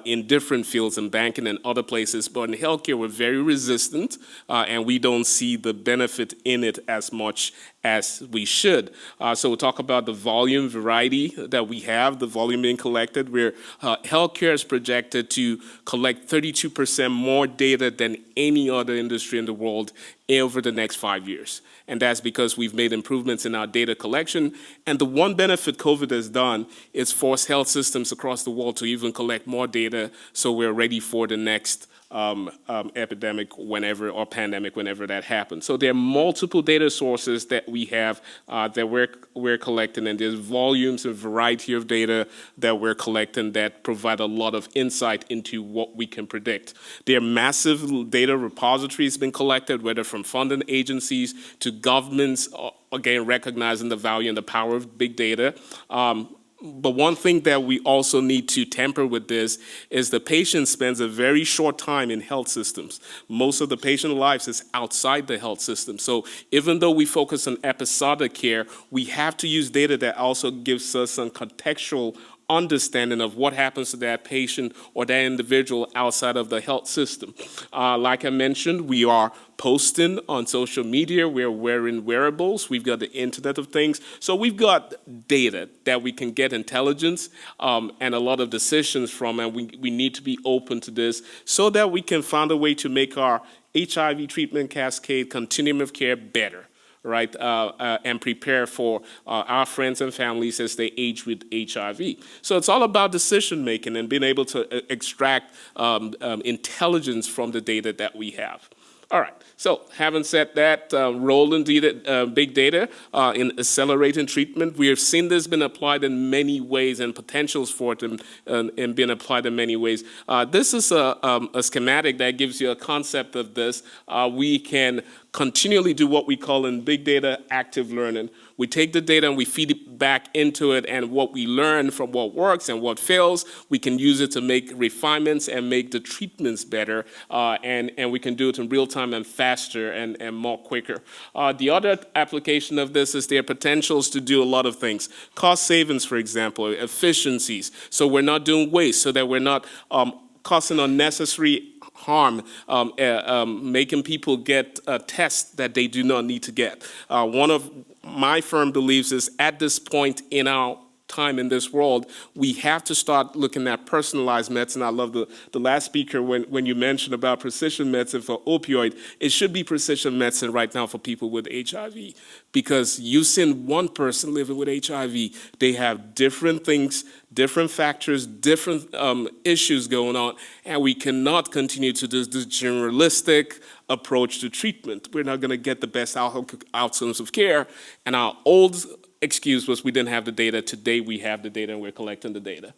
in different fields in banking and other places. But in healthcare, we're very resistant, and we don't see the benefit in it as much as we should. So we'll talk about the volume variety that we have, the volume being collected, where healthcare is projected to collect 32% more data than any other industry in the world over the next 5 years. And that's because we've made improvements in our data collection. And the one benefit COVID has done is force health systems across the world to even collect more data, so we're ready for the next epidemic whenever, or pandemic whenever that happens. So there are multiple data sources that we have that we're collecting, and there's volumes and variety of data that we're collecting that provide a lot of insight into what we can predict. There are massive data repositories being collected, whether from funding agencies to governments, again, recognizing the value and the power of big data. But one thing that we also need to temper with this is the patient spends a very short time in health systems. Most of the patient lives is outside the health system. So even though we focus on episodic care, we have to use data that also gives us some contextual understanding of what happens to that patient or that individual outside of the health system. Like I mentioned, we are posting on social media, we're wearing wearables, we've got the Internet of Things. So we've got data that we can get intelligence and a lot of decisions from, and we need to be open to this so that we can find a way to make our HIV treatment cascade continuum of care better. Right, and prepare for our friends and families as they age with HIV. So it's all about decision making and being able to extract intelligence from the data that we have. All right, so having said that, role in big data in accelerating treatment, we have seen this been applied in many ways and potentials for it in being applied in many ways. This is a schematic that gives you a concept of this. We can continually do what we call in big data active learning. We take the data and we feed it back into it, and what we learn from what works and what fails, we can use it to make refinements and make the treatments better, and we can do it in real time and faster and more quicker. The other application of this is there are potentials to do a lot of things. Cost savings, for example, efficiencies, so we're not doing waste, so that we're not causing unnecessary harm, making people get tests that they do not need to get. One of my firm beliefs is at this point in our time in this world, we have to start looking at personalized medicine. I love the last speaker when you mentioned about precision medicine for opioid. It should be precision medicine right now for people with HIV, because you've seen one person living with HIV. They have different things, different factors, different issues going on, and we cannot continue to do this generalistic approach to treatment. We're not going to get the best outcomes of care, and our old excuse was we didn't have the data. Today we have the data and we're collecting the data.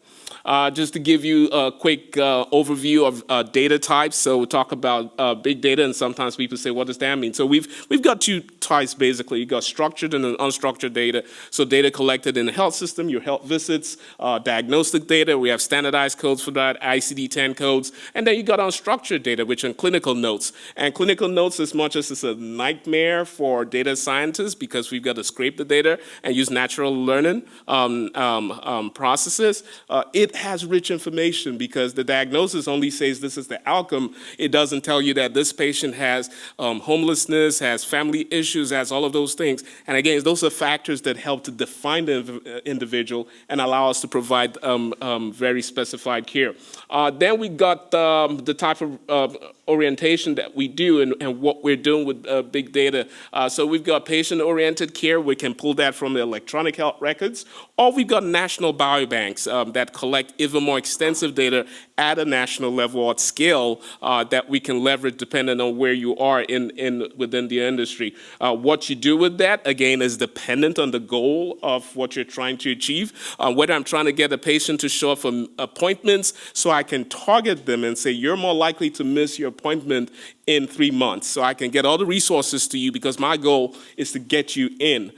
Just to give you a quick overview of data types. So we talk about big data, and sometimes people say, what does that mean? So we've got two types basically. You've got structured and unstructured data. So data collected in the health system, your health visits, diagnostic data. We have standardized codes for that, ICD-10 codes. And then you got unstructured data, which are clinical notes. And clinical notes, as much as it's a nightmare for data scientists because we've got to scrape the data and use natural learning processes, it has rich information because the diagnosis only says this is the outcome. It doesn't tell you that this patient has homelessness, has family issues, has all of those things. And again, those are factors that help to define the individual and allow us to provide very specified care. Then we got the type of orientation that we do and what we're doing with big data. So we've got patient-oriented care. We can pull that from the electronic health records, or we've got national biobanks that collect even more extensive data at a national level or at scale that we can leverage depending on where you are within the industry. What you do with that, again, is dependent on the goal of what you're trying to achieve. Whether I'm trying to get a patient to show up for appointments so I can target them and say, you're more likely to miss your appointment in 3 months. So I can get all the resources to you because my goal is to get you in.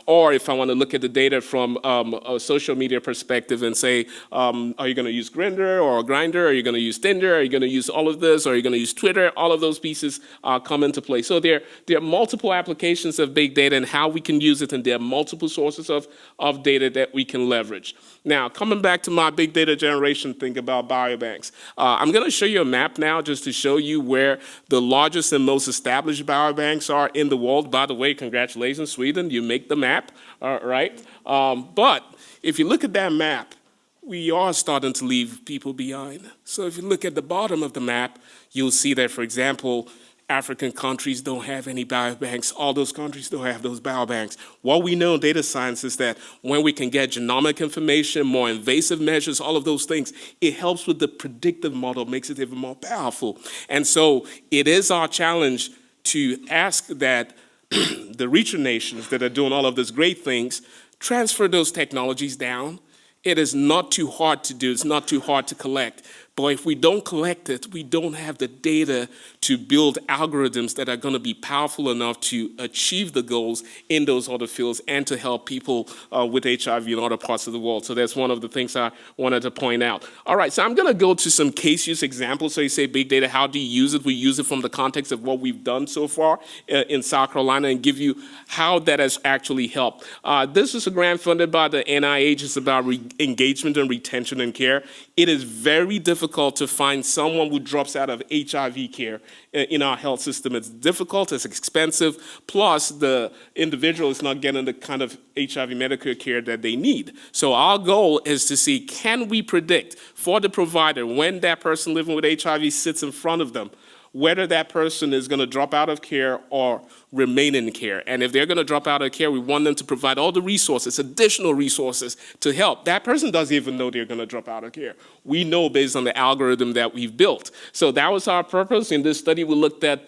Or if I want to look at the data from a social media perspective and say, are you going to use Grindr or Grindr? Are you going to use Tinder? Are you going to use all of this? Or are you going to use Twitter? All of those pieces come into play. So there are multiple applications of big data and how we can use it, and there are multiple sources of data that we can leverage. Now, coming back to my big data generation thing about biobanks, I'm going to show you a map now just to show you where the largest and most established biobanks are in the world. By the way, congratulations, Sweden, you make the map, right? But if you look at that map, we are starting to leave people behind. So if you look at the bottom of the map, you'll see that, for example, African countries don't have any biobanks. All those countries don't have those biobanks. What we know in data science is that when we can get genomic information, more invasive measures, all of those things, it helps with the predictive model, makes it even more powerful. And so it is our challenge to ask that the richer nations that are doing all of these great things transfer those technologies down. It is not too hard to do. It's not too hard to collect. But if we don't collect it, we don't have the data to build algorithms that are going to be powerful enough to achieve the goals in those other fields and to help people with HIV in other parts of the world. So that's one of the things I wanted to point out. All right, so I'm going to go to some case use examples. So you say big data, how do you use it? We use it from the context of what we've done so far in South Carolina and give you how that has actually helped. This is a grant funded by the NIH. It's about engagement and retention in care. It is very difficult to find someone who drops out of HIV care in our health system. It's difficult, it's expensive, plus the individual is not getting the kind of HIV medical care that they need. So our goal is to see, can we predict for the provider when that person living with HIV sits in front of them, whether that person is going to drop out of care or remain in care. And if they're going to drop out of care, we want them to provide all the resources, additional resources to help. That person doesn't even know they're going to drop out of care. we know based on the algorithm that we've built. So that was our purpose. In this study, we looked at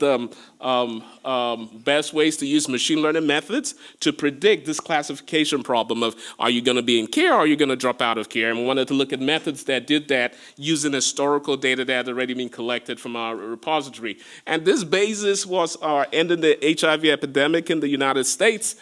best ways to use machine learning methods to predict this classification problem of, are you going to be in care or are you going to drop out of care? And we wanted to look at methods that did that using historical data that had already been collected from our repository. And this basis was ending the HIV epidemic in the United States.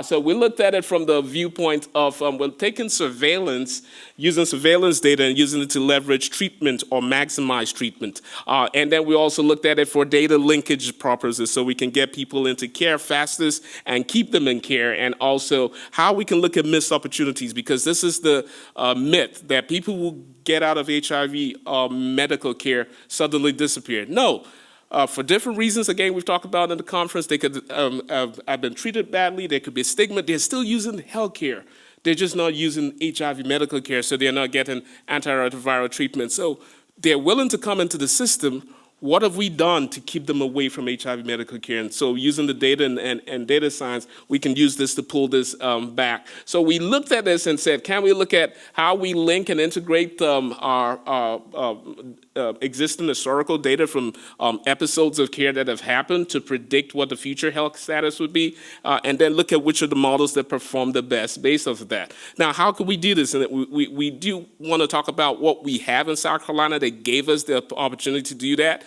So we looked at it from the viewpoint of taking surveillance, using surveillance data and using it to leverage treatment or maximize treatment. And then we also looked at it for data linkage purposes, so we can get people into care fastest and keep them in care, and also how we can look at missed opportunities, because this is the myth that people who get out of HIV medical care suddenly disappear. No. For different reasons, again, we've talked about in the conference, they could have been treated badly, there could be a stigma, they're still using healthcare. They're just not using HIV medical care, so they're not getting antiretroviral treatment. So they're willing to come into the system. What have we done to keep them away from HIV medical care? And so using the data and data science, we can use this to pull this back. So we looked at this and said, can we look at how we link and integrate our existing historical data from episodes of care that have happened to predict what the future health status would be, and then look at which of the models that perform the best based off of that. Now, how could we do this? And we do want to talk about what we have in South Carolina that gave us the opportunity to do that.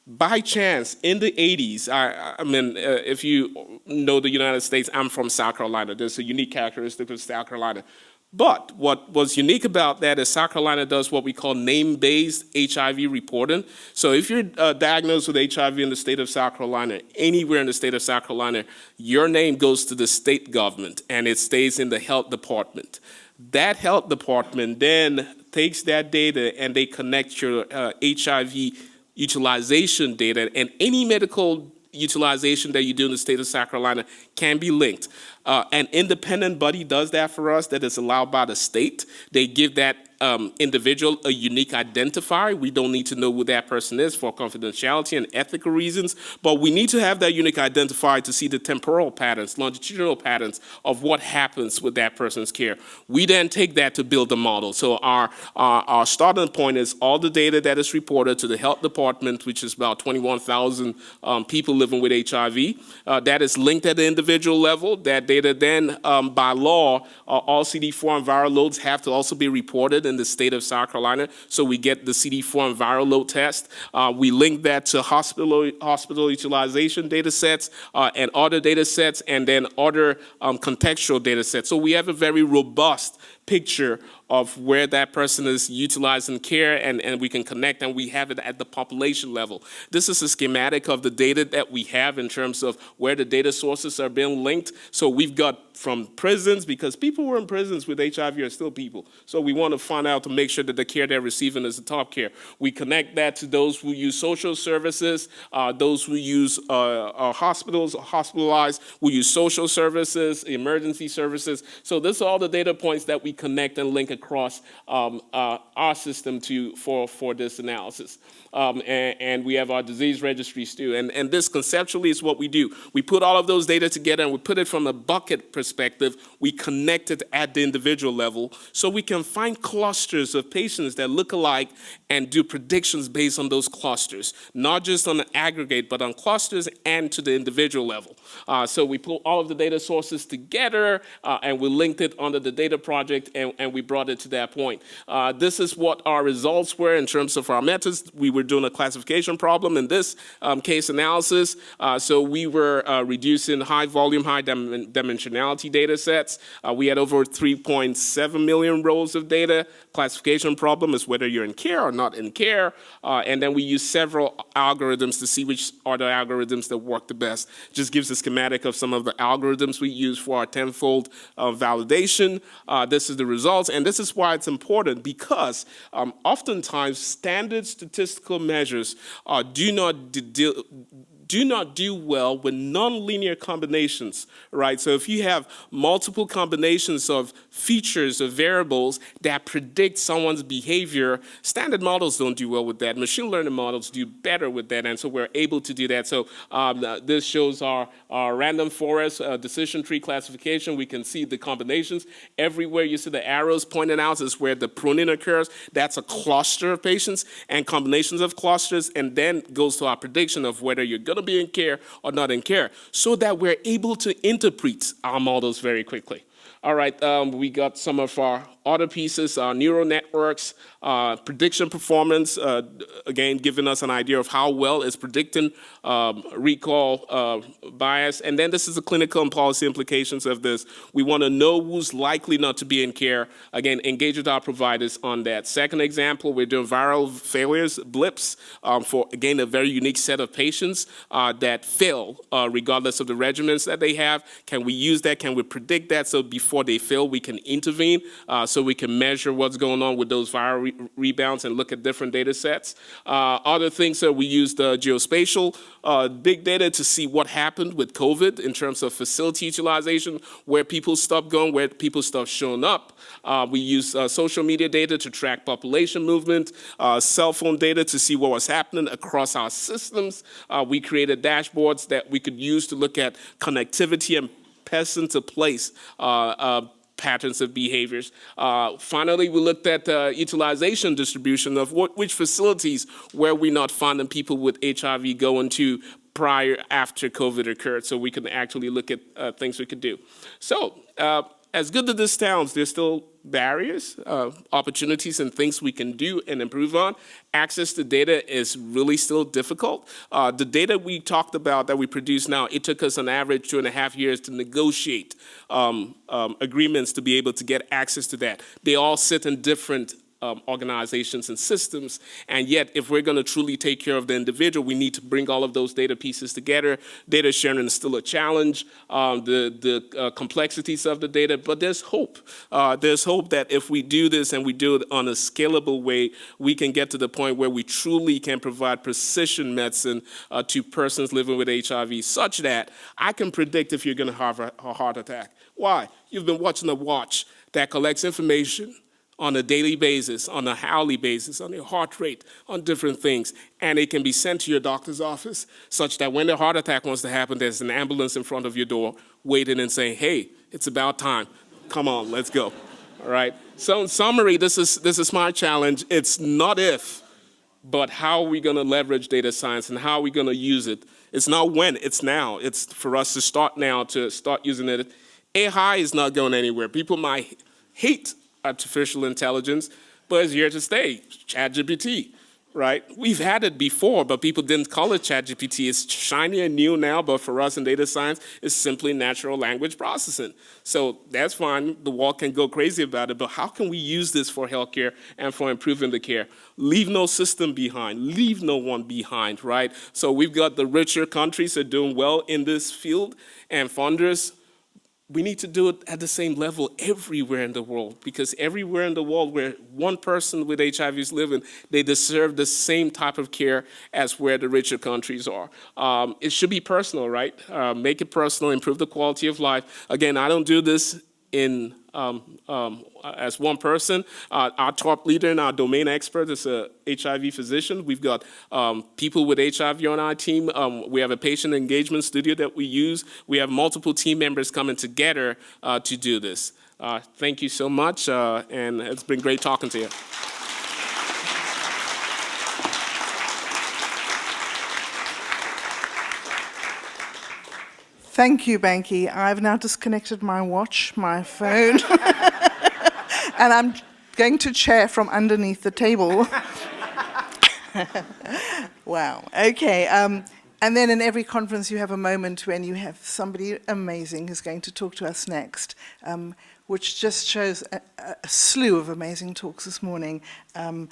By chance, in the 80s, I mean, if you know the United States, I'm from South Carolina. There's a unique characteristic of South Carolina. But what was unique about that is South Carolina does what we call name-based HIV reporting. So if you're diagnosed with HIV in the state of South Carolina, anywhere in the state of South Carolina, your name goes to the state government and it stays in the health department. That health department then takes that data and they connect your HIV utilization data, and any medical utilization that you do in the state of South Carolina can be linked. An independent body does that for us that is allowed by the state. They give that individual a unique identifier. We don't need to know who that person is for confidentiality and ethical reasons, but we need to have that unique identifier to see the temporal patterns, longitudinal patterns of what happens with that person's care. We then take that to build a model. So our starting point is all the data that is reported to the health department, which is about 21,000 people living with HIV. That is linked at the individual level. That data then, by law, all CD4 and viral loads have to also be reported in the state of South Carolina, so we get the CD4 and viral load test. We link that to hospital utilization data sets and other data sets, and then other contextual data sets. So we have a very robust picture of where that person is utilizing care, and we can connect, and we have it at the population level. This is a schematic of the data that we have in terms of where the data sources are being linked. So we've got from prisons, because people who are in prisons with HIV are still people. So we want to find out to make sure that the care they're receiving is the top care. We connect that to those who use social services, those who use hospitals, hospitalized, who use social services, emergency services. So this are all the data points that we connect and link across our system for this analysis. And we have our disease registries too. And this conceptually is what we do. We put all of those data together and we put it from a bucket perspective. We connect it at the individual level so we can find clusters of patients that look alike and do predictions based on those clusters, not just on the aggregate, but on clusters and to the individual level. So we pull all of the data sources together and we linked it under the data project, and we brought it to that point. This is what our results were in terms of our methods. We were doing a classification problem in this case analysis. So we were reducing high volume, high dimensionality data sets. We had over 3.7 million rows of data. Classification problem is whether you're in care or not in care. And then we use several algorithms to see which are the algorithms that work the best. Just gives a schematic of some of the algorithms we use for our tenfold validation. This is the results, and this is why it's important, because oftentimes standard statistical measures do not do not do well with nonlinear combinations, right? So if you have multiple combinations of features of variables that predict someone's behavior, standard models don't do well with that. Machine learning models do better with that, and so we're able to do that. So this shows our random forest decision tree classification. We can see the combinations. Everywhere you see the arrows pointing out is where the pruning occurs. That's a cluster of patients and combinations of clusters, and then goes to our prediction of whether you're going to be in care or not in care, so that we're able to interpret our models very quickly. All right, we got some of our other pieces, neural networks, prediction performance, again, giving us an idea of how well it's predicting recall bias. And then this is the clinical and policy implications of this. We want to know who's likely not to be in care. Again, engage with our providers on that. Second example, we're doing viral failures, blips, for, again, a very unique set of patients that fail regardless of the regimens that they have. Can we use that? Can we predict that? So before they fail, we can intervene. So we can measure what's going on with those viral rebounds and look at different data sets. Other things that we use the geospatial big data to see what happened with COVID in terms of facility utilization, where people stopped going, where people stopped showing up. We use social media data to track population movement, cell phone data to see what was happening across our systems. We created dashboards that we could use to look at connectivity and person to place patterns of behaviors. Finally, we looked at utilization distribution of which facilities were we not finding people with HIV going to prior, after COVID occurred, so we can actually look at things we could do. So, as good as this sounds, there's still barriers, opportunities, and things we can do and improve on. Access to data is really still difficult. The data we talked about that we produce now, it took us on average 2.5 years to negotiate agreements to be able to get access to that. They all sit in different organizations and systems, and yet if we're going to truly take care of the individual, we need to bring all of those data pieces together. Data sharing is still a challenge, the complexities of the data, but there's hope. There's hope that if we do this and we do it on a scalable way, we can get to the point where we truly can provide precision medicine to persons living with HIV, such that I can predict if you're going to have a heart attack. Why? You've been watching a watch that collects information on a daily basis, on a hourly basis, on your heart rate, on different things. And it can be sent to your doctor's office such that when the heart attack wants to happen, there's an ambulance in front of your door waiting and saying, hey, it's about time. Come on, let's go. All right. So in summary, this is my challenge. It's not if, but how are we going to leverage data science and how are we going to use it? It's not when, it's now. It's for us to start now, to start using it. AI is not going anywhere. People might hate artificial intelligence, but it's here to stay. ChatGPT, right? We've had it before, but people didn't call it ChatGPT. It's shiny and new now, but for us in data science, it's simply natural language processing. So that's fine. The world can go crazy about it, but how can we use this for healthcare and for improving the care? Leave no system behind. Leave no one behind, right? So we've got the richer countries that are doing well in this field, and funders. We need to do it at the same level everywhere in the world, because everywhere in the world where one person with HIV is living, they deserve the same type of care as where the richer countries are. It should be personal, right? Make it personal, improve the quality of life. Again, I don't do this in as one person. Our top leader and our domain expert is a HIV physician. We've got people with HIV on our team. We have a patient engagement studio that we use. We have multiple team members coming together to do this. Thank you so much, and it's been great talking to you. Thank you, Banky. I've now disconnected my watch, my phone, and I'm going to chair from underneath the table. Wow, okay. And then in every conference you have a moment when you have somebody amazing who's going to talk to us next, which just shows a slew of amazing talks this morning. Rena,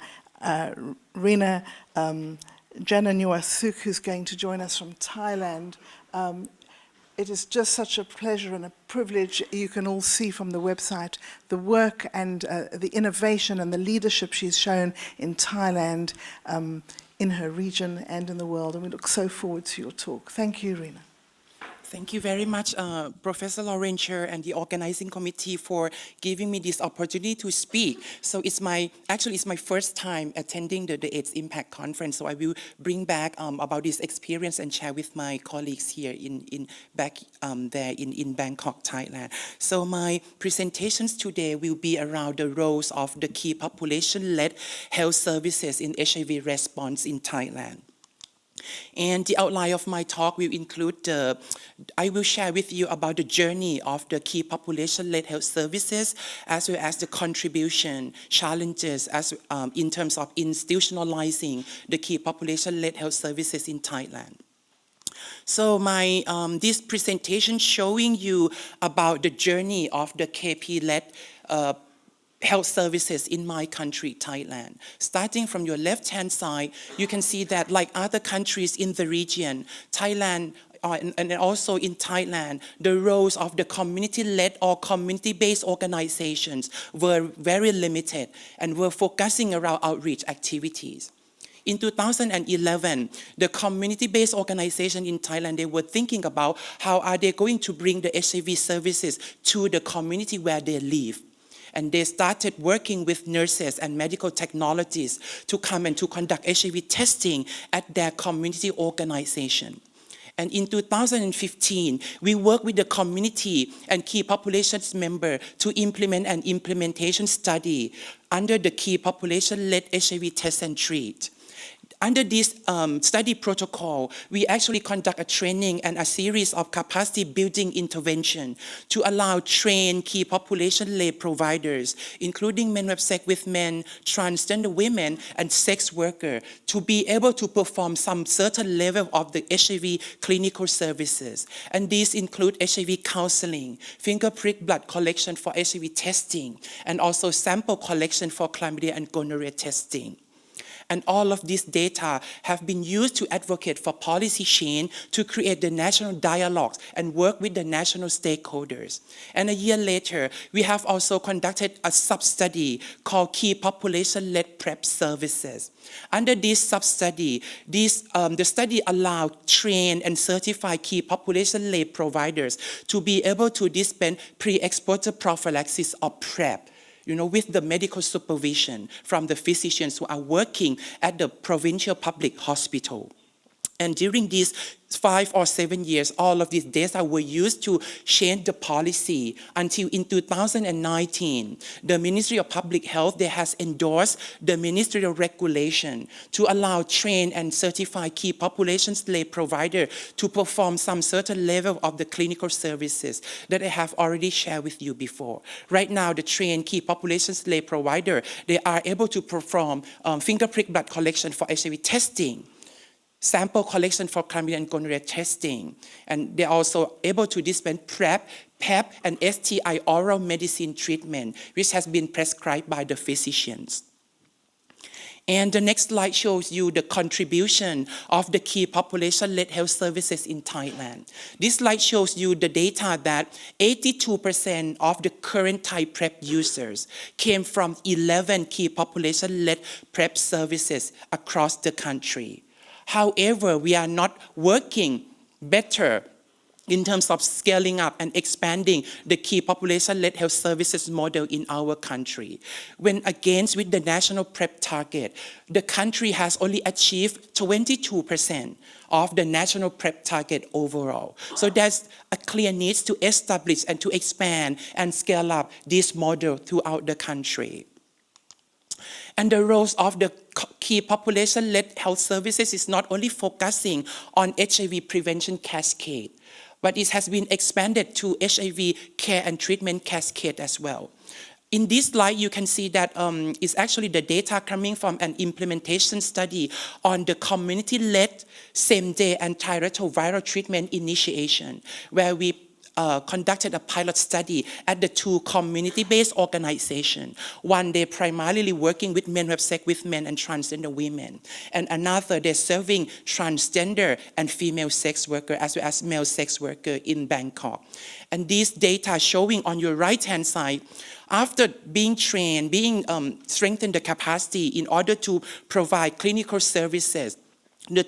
Janamnuaysook, who's going to join us from Thailand. It is just such a pleasure and a privilege. You can all see from the website the work and the innovation and the leadership she's shown in Thailand in her region and in the world, and we look so forward to your talk. Thank you, Rena. Thank you very much, Professor Laurentia and the organizing committee for giving me this opportunity to speak. So it's my first time attending the AIDSImpact conference. So I will bring back about this experience and share with my colleagues here in Bangkok, Thailand. So my presentations today will be around the roles of the key population-led health services in HIV response in Thailand. And the outline of my talk will include, I will share with you about the journey of the key population-led health services, as well as the contribution, challenges in terms of institutionalizing the key population-led health services in Thailand. So this presentation showing you about the journey of the KP-led health services in my country, Thailand. Starting from your left-hand side, you can see that like other countries in the region, Thailand, and also in Thailand, the roles of the community-led or community-based organizations were very limited and were focusing around outreach activities. In 2011, the community-based organization in Thailand, they were thinking about how are they going to bring the HIV services to the community where they live. And they started working with nurses and medical technologists to come and to conduct HIV testing at their community organization. And in 2015, we worked with the community and key populations member to implement an implementation study under the key population-led HIV test and treat. Under this study protocol, we actually conduct a training and a series of capacity building intervention to allow trained key population lay providers, including men who have sex with men, transgender women, and sex workers, to be able to perform some certain level of the HIV clinical services. And these include HIV counseling, finger prick blood collection for HIV testing, and also sample collection for chlamydia and gonorrhea testing. And all of this data have been used to advocate for policy change, to create the national dialogues and work with the national stakeholders. And a year later, we have also conducted a sub-study called Key Population-Led PrEP Services. Under this sub-study, the study allowed trained and certified key population-led providers to be able to dispense pre-exposure prophylaxis or PrEP, with the medical supervision from the physicians who are working at the provincial public hospital. And during these 5 or 7 years, all of these data were used to change the policy until in 2019, the Ministry of Public Health, they has endorsed the ministerial regulation to allow trained and certified key population-led provider to perform some certain level of the clinical services that I have already shared with you before. Right now, the trained key population-led provider, they are able to perform finger prick blood collection for HIV testing, sample collection for chlamydia and gonorrhea testing. And they're also able to dispense PrEP, PEP, and STI oral medicine treatment, which has been prescribed by the physicians. And the next slide shows you the contribution of the key population-led health services in Thailand. This slide shows you the data that 82% of the current Thai PrEP users came from 11 key population-led PrEP services across the country. However, we are not working better in terms of scaling up and expanding the key population-led health services model in our country. When against with the national PrEP target, the country has only achieved 22% of the national PrEP target overall. So there's a clear need to establish and to expand and scale up this model throughout the country. And the roles of the key population-led health services is not only focusing on HIV prevention cascade, but it has been expanded to HIV care and treatment cascade as well. In this slide, you can see that it's actually the data coming from an implementation study on the community-led same-day antiretroviral treatment initiation, where we conducted a pilot study at the 2 community-based organizations. One, they're primarily working with men who have sex with men and transgender women. And another, they're serving transgender and female sex workers as well as male sex workers in Bangkok. And these data showing on your right-hand side After being trained, strengthened the capacity in order to provide clinical services, the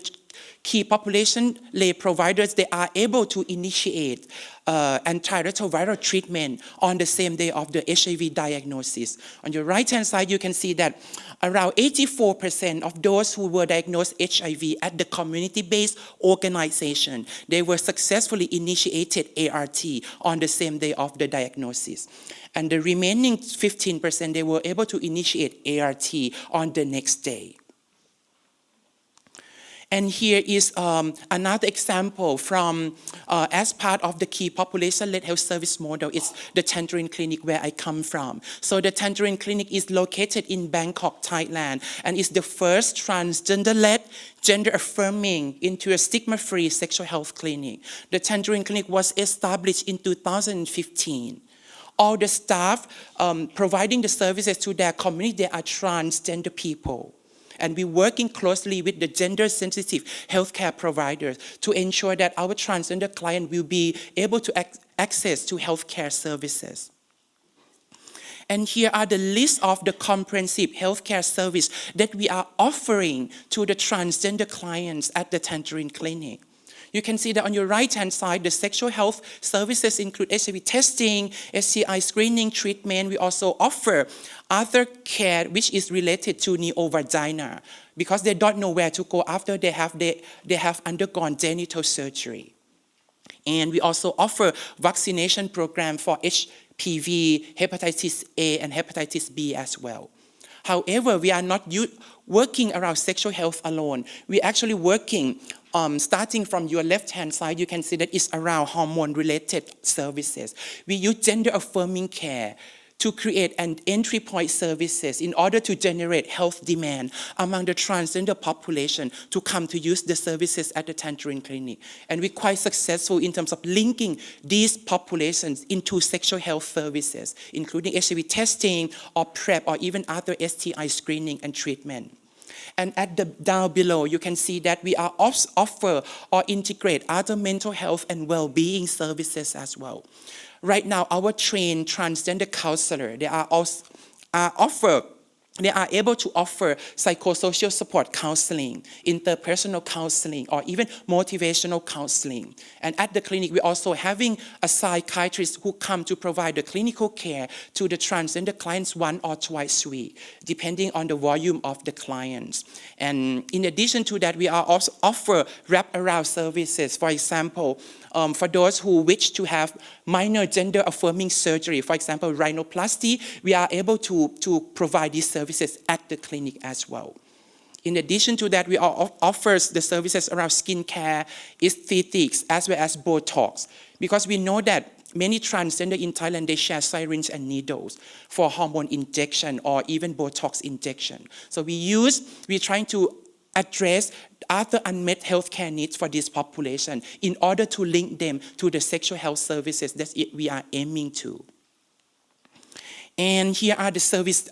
key population lay providers, they are able to initiate antiretroviral treatment on the same day of the HIV diagnosis. On your right-hand side, you can see that around 84% of those who were diagnosed HIV at the community-based organization, they were successfully initiated ART on the same day of the diagnosis. And the remaining 15%, they were able to initiate ART on the next day. And here is another example from, as part of the key population-led health service model, it's the Tangerine Clinic where I come from. So the Tangerine Clinic is located in Bangkok, Thailand, and is the first transgender-led, gender-affirming into a stigma-free sexual health clinic. The Tangerine Clinic was established in 2015. All the staff providing the services to their community, they are transgender people. And we're working closely with the gender-sensitive healthcare providers to ensure that our transgender client will be able to access to healthcare services. And here are the list of the comprehensive healthcare service that we are offering to the transgender clients at the Tangerine Clinic. You can see that on your right-hand side, the sexual health services include HIV testing, STI screening, treatment. We also offer other care which is related to neo-vagina because they don't know where to go after they have undergone genital surgery. And we also offer vaccination program for HPV, hepatitis A, and hepatitis B as well. However, we are not working around sexual health alone. We're actually working starting from your left-hand side, you can see that it's around hormone-related services. We use gender-affirming care to create an entry point services in order to generate health demand among the transgender population to come to use the services at the Tangerine Clinic. And we're quite successful in terms of linking these populations into sexual health services, including HIV testing or PrEP or even other STI screening and treatment. And at the down below, you can see that we are offer or integrate other mental health and well-being services as well. Right now, our trained transgender counselor, they are able to offer psychosocial support counseling, interpersonal counseling, or even motivational counseling. And at the clinic, we're also having a psychiatrist who come to provide the clinical care to the transgender clients 1 or twice a week, depending on the volume of the clients. And in addition to that, we are also offer wraparound services. For example, for those who wish to have minor gender-affirming surgery, for example, rhinoplasty, we are able to provide these services at the clinic as well. In addition to that, we offer the services around skincare, aesthetics, as well as Botox, because we know that many transgender in Thailand, they share syringe and needles for hormone injection or even Botox injection. So we're trying to address other unmet healthcare needs for this population in order to link them to the sexual health services that we are aiming to. And here are the service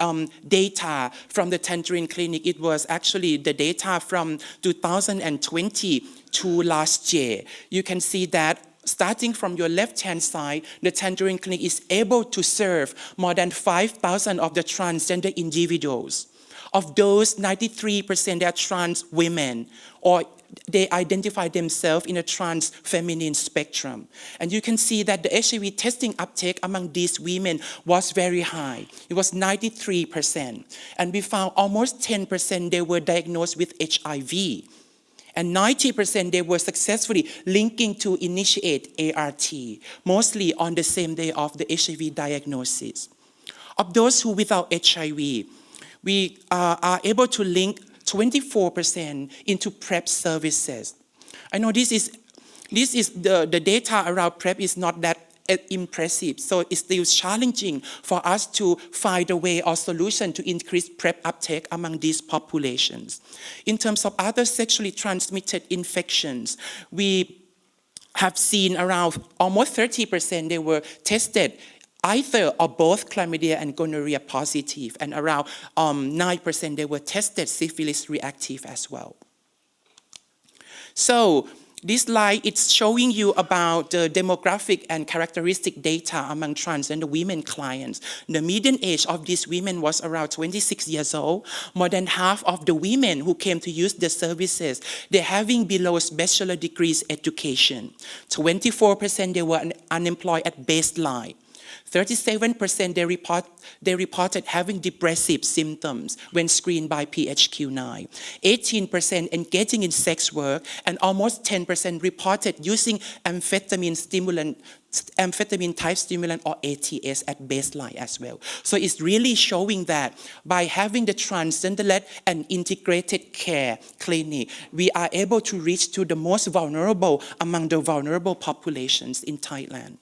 data from the Tangerine Clinic. It was actually the data from 2020 to last year. You can see that starting from your left-hand side, the Tangerine Clinic is able to serve more than 5,000 of the transgender individuals. Of those, 93% are trans women, or they identify themselves in a trans feminine spectrum. And you can see that the HIV testing uptake among these women was very high. It was 93%. And we found almost 10% they were diagnosed with HIV. And 90% they were successfully linking to initiate ART, mostly on the same day of the HIV diagnosis. Of those who without HIV, we are able to link 24% into PrEP services. I know this is the data around PrEP is not that impressive, so it's still challenging for us to find a way or solution to increase PrEP uptake among these populations. In terms of other sexually transmitted infections, we have seen around almost 30% they were tested either or both chlamydia and gonorrhea positive, and around 9% they were tested syphilis reactive as well. So This slide, it's showing you about the demographic and characteristic data among transgender women clients. The median age of these women was around 26 years old. More than half of the women who came to use the services, they're having below bachelor degrees education. 24% they were unemployed at baseline. 37% they reported having depressive symptoms when screened by PHQ-9. 18% engaging in sex work, and almost 10% reported using amphetamine type stimulant or ATS at baseline as well. So it's really showing that by having the transgender-led and integrated care clinic, we are able to reach to the most vulnerable among the vulnerable populations in Thailand.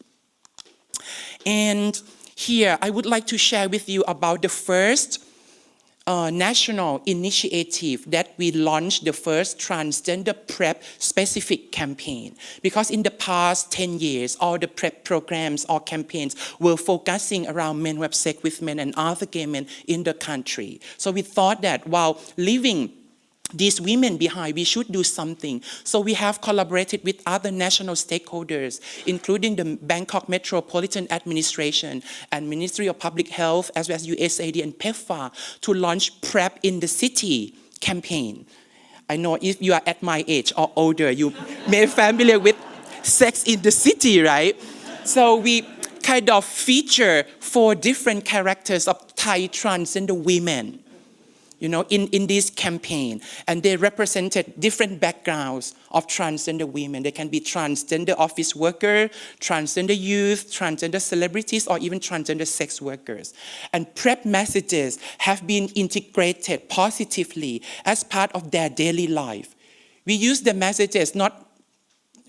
And here, I would like to share with you about the first national initiative that we launched, the first transgender PrEP specific campaign. Because in the past 10 years, all the PrEP programs or campaigns were focusing around men who have sex with men and other gay men in the country. So we thought that while leaving these women behind, we should do something. So we have collaborated with other national stakeholders, including the Bangkok Metropolitan Administration and Ministry of Public Health, as well as USAID and PEPFAR, to launch PrEP in the City campaign. I know if you are at my age or older, you may be familiar with Sex in the City, right? So we kind of feature 4 different characters of Thai transgender women, you know, in this campaign. And they represented different backgrounds of transgender women. They can be transgender office worker, transgender youth, transgender celebrities, or even transgender sex workers. And PrEP messages have been integrated positively as part of their daily life. We use the messages,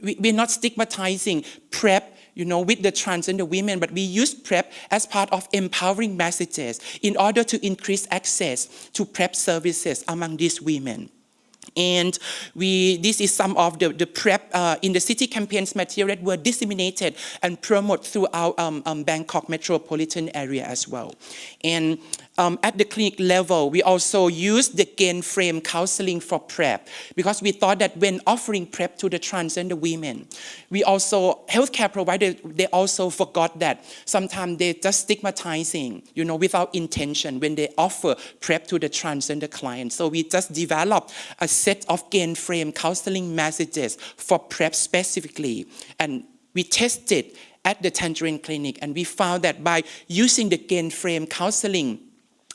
we're not stigmatizing PrEP, you know, with the transgender women, but we use PrEP as part of empowering messages in order to increase access to PrEP services among these women. And this is some of the PrEP in the City campaigns material that were disseminated and promoted throughout Bangkok metropolitan area as well. And at the clinic level, we also used the gain frame counseling for PrEP, because we thought that when offering PrEP to the transgender women, we also, healthcare providers, they also forgot that sometimes they're just stigmatizing, you know, without intention when they offer PrEP to the transgender clients. So we just developed a set of gain frame counseling messages for PrEP specifically. And we tested at the Tangerine Clinic, and we found that by using the gain frame counseling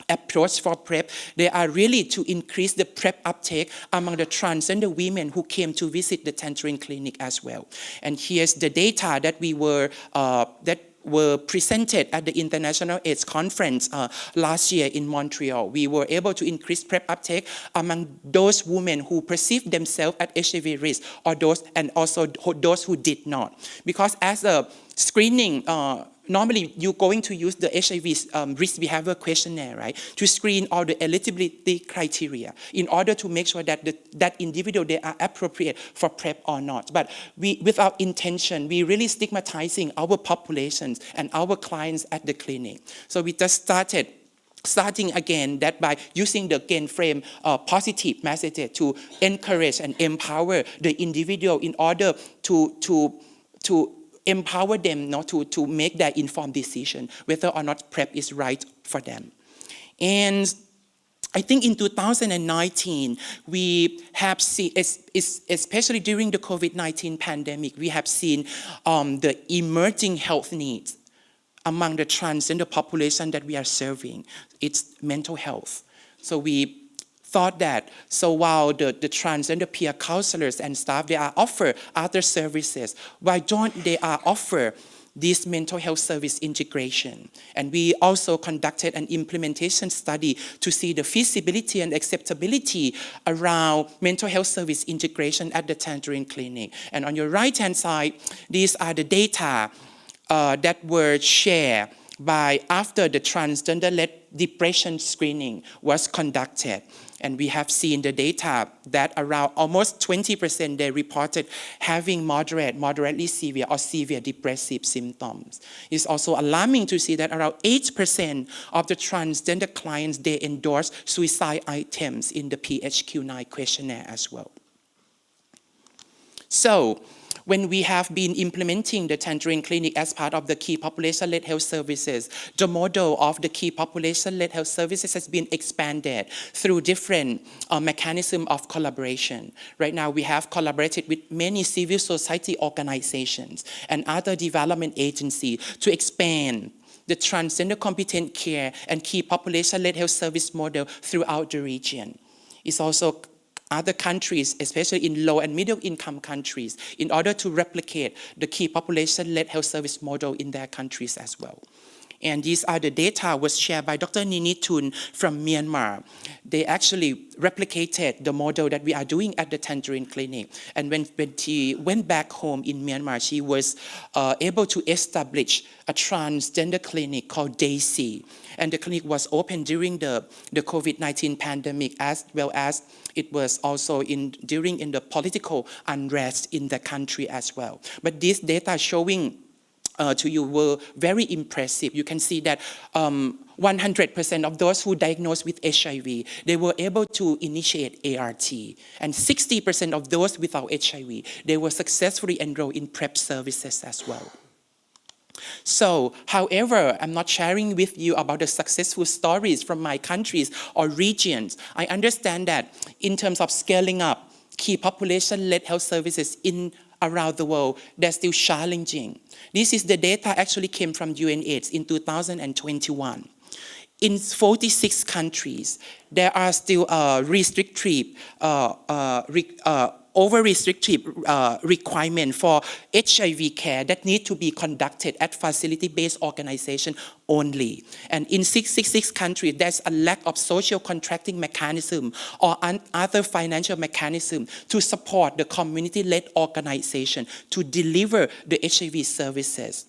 approach for PrEP, they are really to increase the PrEP uptake among the transgender women who came to visit the Tangerine Clinic as well. And here's the data that were presented at the International AIDS Conference last year in Montreal. We were able to increase PrEP uptake among those women who perceived themselves at HIV risk, or those, and also those who did not. Because as a screening, normally you're going to use the HIV risk behavior questionnaire, right, to screen all the eligibility criteria in order to make sure that that individual, they are appropriate for PrEP or not. But without intention, we really stigmatizing our populations and our clients at the clinic. So we just starting again that by using the gain frame positive messages to encourage and empower the individual in order to empower them to make their informed decision whether or not PrEP is right for them. And I think in 2019, we have seen, especially during the COVID-19 pandemic, we have seen the emerging health needs among the transgender population that we are serving. It's mental health. So we thought that, so while the transgender peer counselors and staff, they are offer other services, why don't they offer this mental health service integration? And we also conducted an implementation study to see the feasibility and acceptability around mental health service integration at the Tangerine Clinic. And on your right-hand side, these are the data that were shared by after the transgender-led depression screening was conducted. And we have seen the data that around almost 20% they reported having moderately severe or severe depressive symptoms. It's also alarming to see that around 8% of the transgender clients, they endorse suicide items in the PHQ-9 questionnaire as well. So, when we have been implementing the Tangerine Clinic as part of the key population-led health services, the model of the key population-led health services has been expanded through different mechanisms of collaboration. Right now, we have collaborated with many civil society organizations and other development agencies to expand the transgender competent care and key population-led health service model throughout the region. It's also other countries, especially in low and middle income countries, in order to replicate the key population-led health service model in their countries as well. And these are the data was shared by Dr. Nini Thun from Myanmar. They actually replicated the model that we are doing at the Tangerine Clinic. And when she went back home in Myanmar, she was able to establish a transgender clinic called DAISY. And the clinic was open during the COVID-19 pandemic, as well as it was also during the political unrest in the country as well. But these data showing to you were very impressive. You can see that 100% of those who diagnosed with HIV, they were able to initiate ART. And 60% of those without HIV, they were successfully enrolled in PrEP services as well. So, however, I'm not sharing with you about the successful stories from my countries or regions. I understand that in terms of scaling up key population-led health services around the world, they're still challenging. This is the data actually came from UNAIDS in 2021. In 46 countries, there are still over-restrictive requirement for HIV care that need to be conducted at facility-based organization only. And in 66 countries, there's a lack of social contracting mechanism or other financial mechanism to support the community-led organization to deliver the HIV services.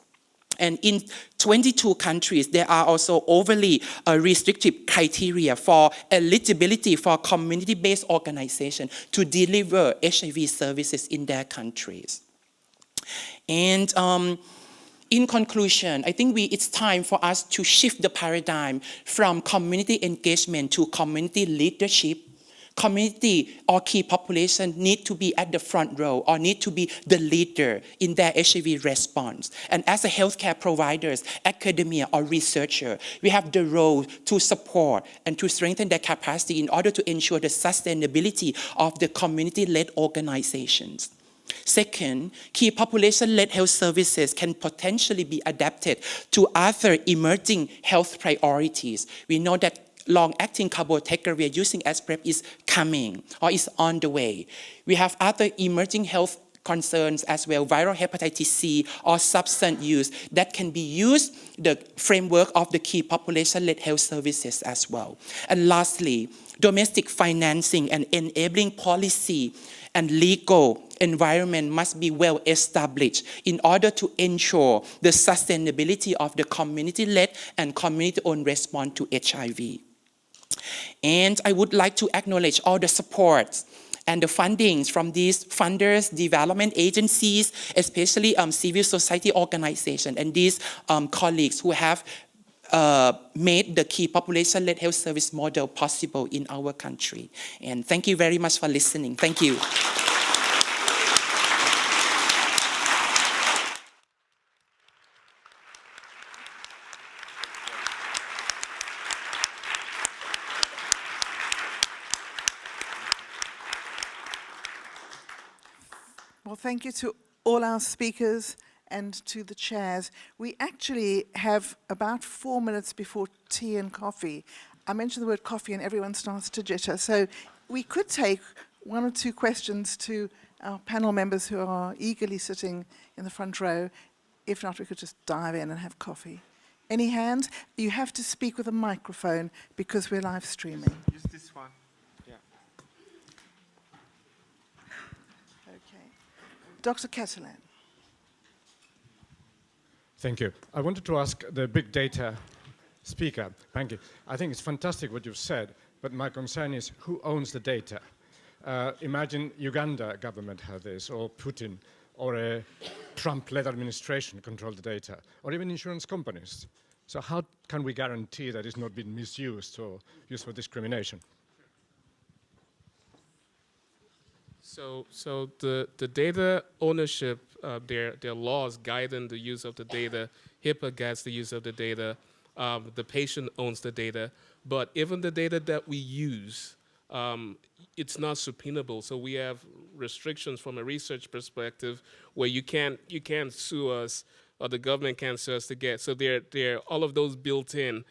And in 22 countries, there are also overly restrictive criteria for eligibility for community-based organizations to deliver HIV services in their countries. And in conclusion, I think it's time for us to shift the paradigm from community engagement to community leadership. Community or key population need to be at the front row or need to be the leader in their HIV response. And as a healthcare providers, academia or researcher, we have the role to support and to strengthen their capacity in order to ensure the sustainability of the community-led organizations. Second, key population-led health services can potentially be adapted to other emerging health priorities. We know that long-acting cabotegravir using as PrEP is coming or is on the way. We have other emerging health concerns as well, viral hepatitis C or substance use that can be used the framework of the key population-led health services as well. And lastly, domestic financing and enabling policy and legal environment must be well established in order to ensure the sustainability of the community-led and community-owned response to HIV. And I would like to acknowledge all the support and the fundings from these funders, development agencies, especially civil society organizations and these colleagues who have made the key population-led health service model possible in our country. And thank you very much for listening. Thank you. Well, thank you to all our speakers and to the chairs. We actually have about 4 minutes before tea and coffee. I mentioned the word coffee and everyone starts to jitter. So we could take 1 or 2 questions to our panel members who are eagerly sitting in the front row. If not, we could just dive in and have coffee. Any hands? You have to speak with a microphone because we're live streaming. Use this one. Dr. Catalan. Thank you. I wanted to ask the big data speaker, Banky. I think it's fantastic what you've said, but my concern is who owns the data? Imagine Uganda government had this, or Putin, or a Trump-led administration control the data, or even insurance companies. So how can we guarantee that it's not being misused or used for discrimination? So the data ownership, there are laws guiding the use of the data. HIPAA guides the use of the data. The patient owns the data. But even the data that we use, it's not subpoenable. So we have restrictions from a research perspective where you can't sue us, or the government can't sue us to get. So there are all of those built in,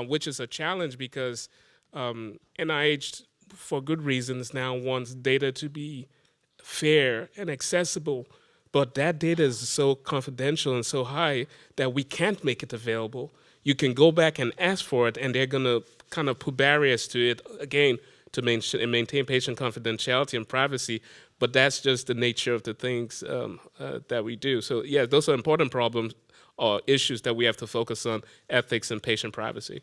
which is a challenge because NIH, for good reasons, now wants data to be fair and accessible, but that data is so confidential and so high that we can't make it available. You can go back and ask for it, and they're going to kind of put barriers to it, again, to maintain patient confidentiality and privacy, but that's just the nature of the things that we do. So yeah, those are important problems or issues that we have to focus on, ethics and patient privacy.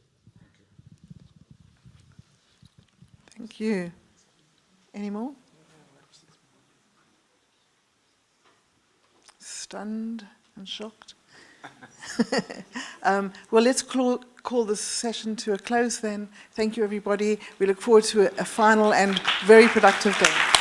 Thank you. Any more? Stunned and shocked? Well, let's call this session to a close then. Thank you, everybody. We look forward to a final and very productive day.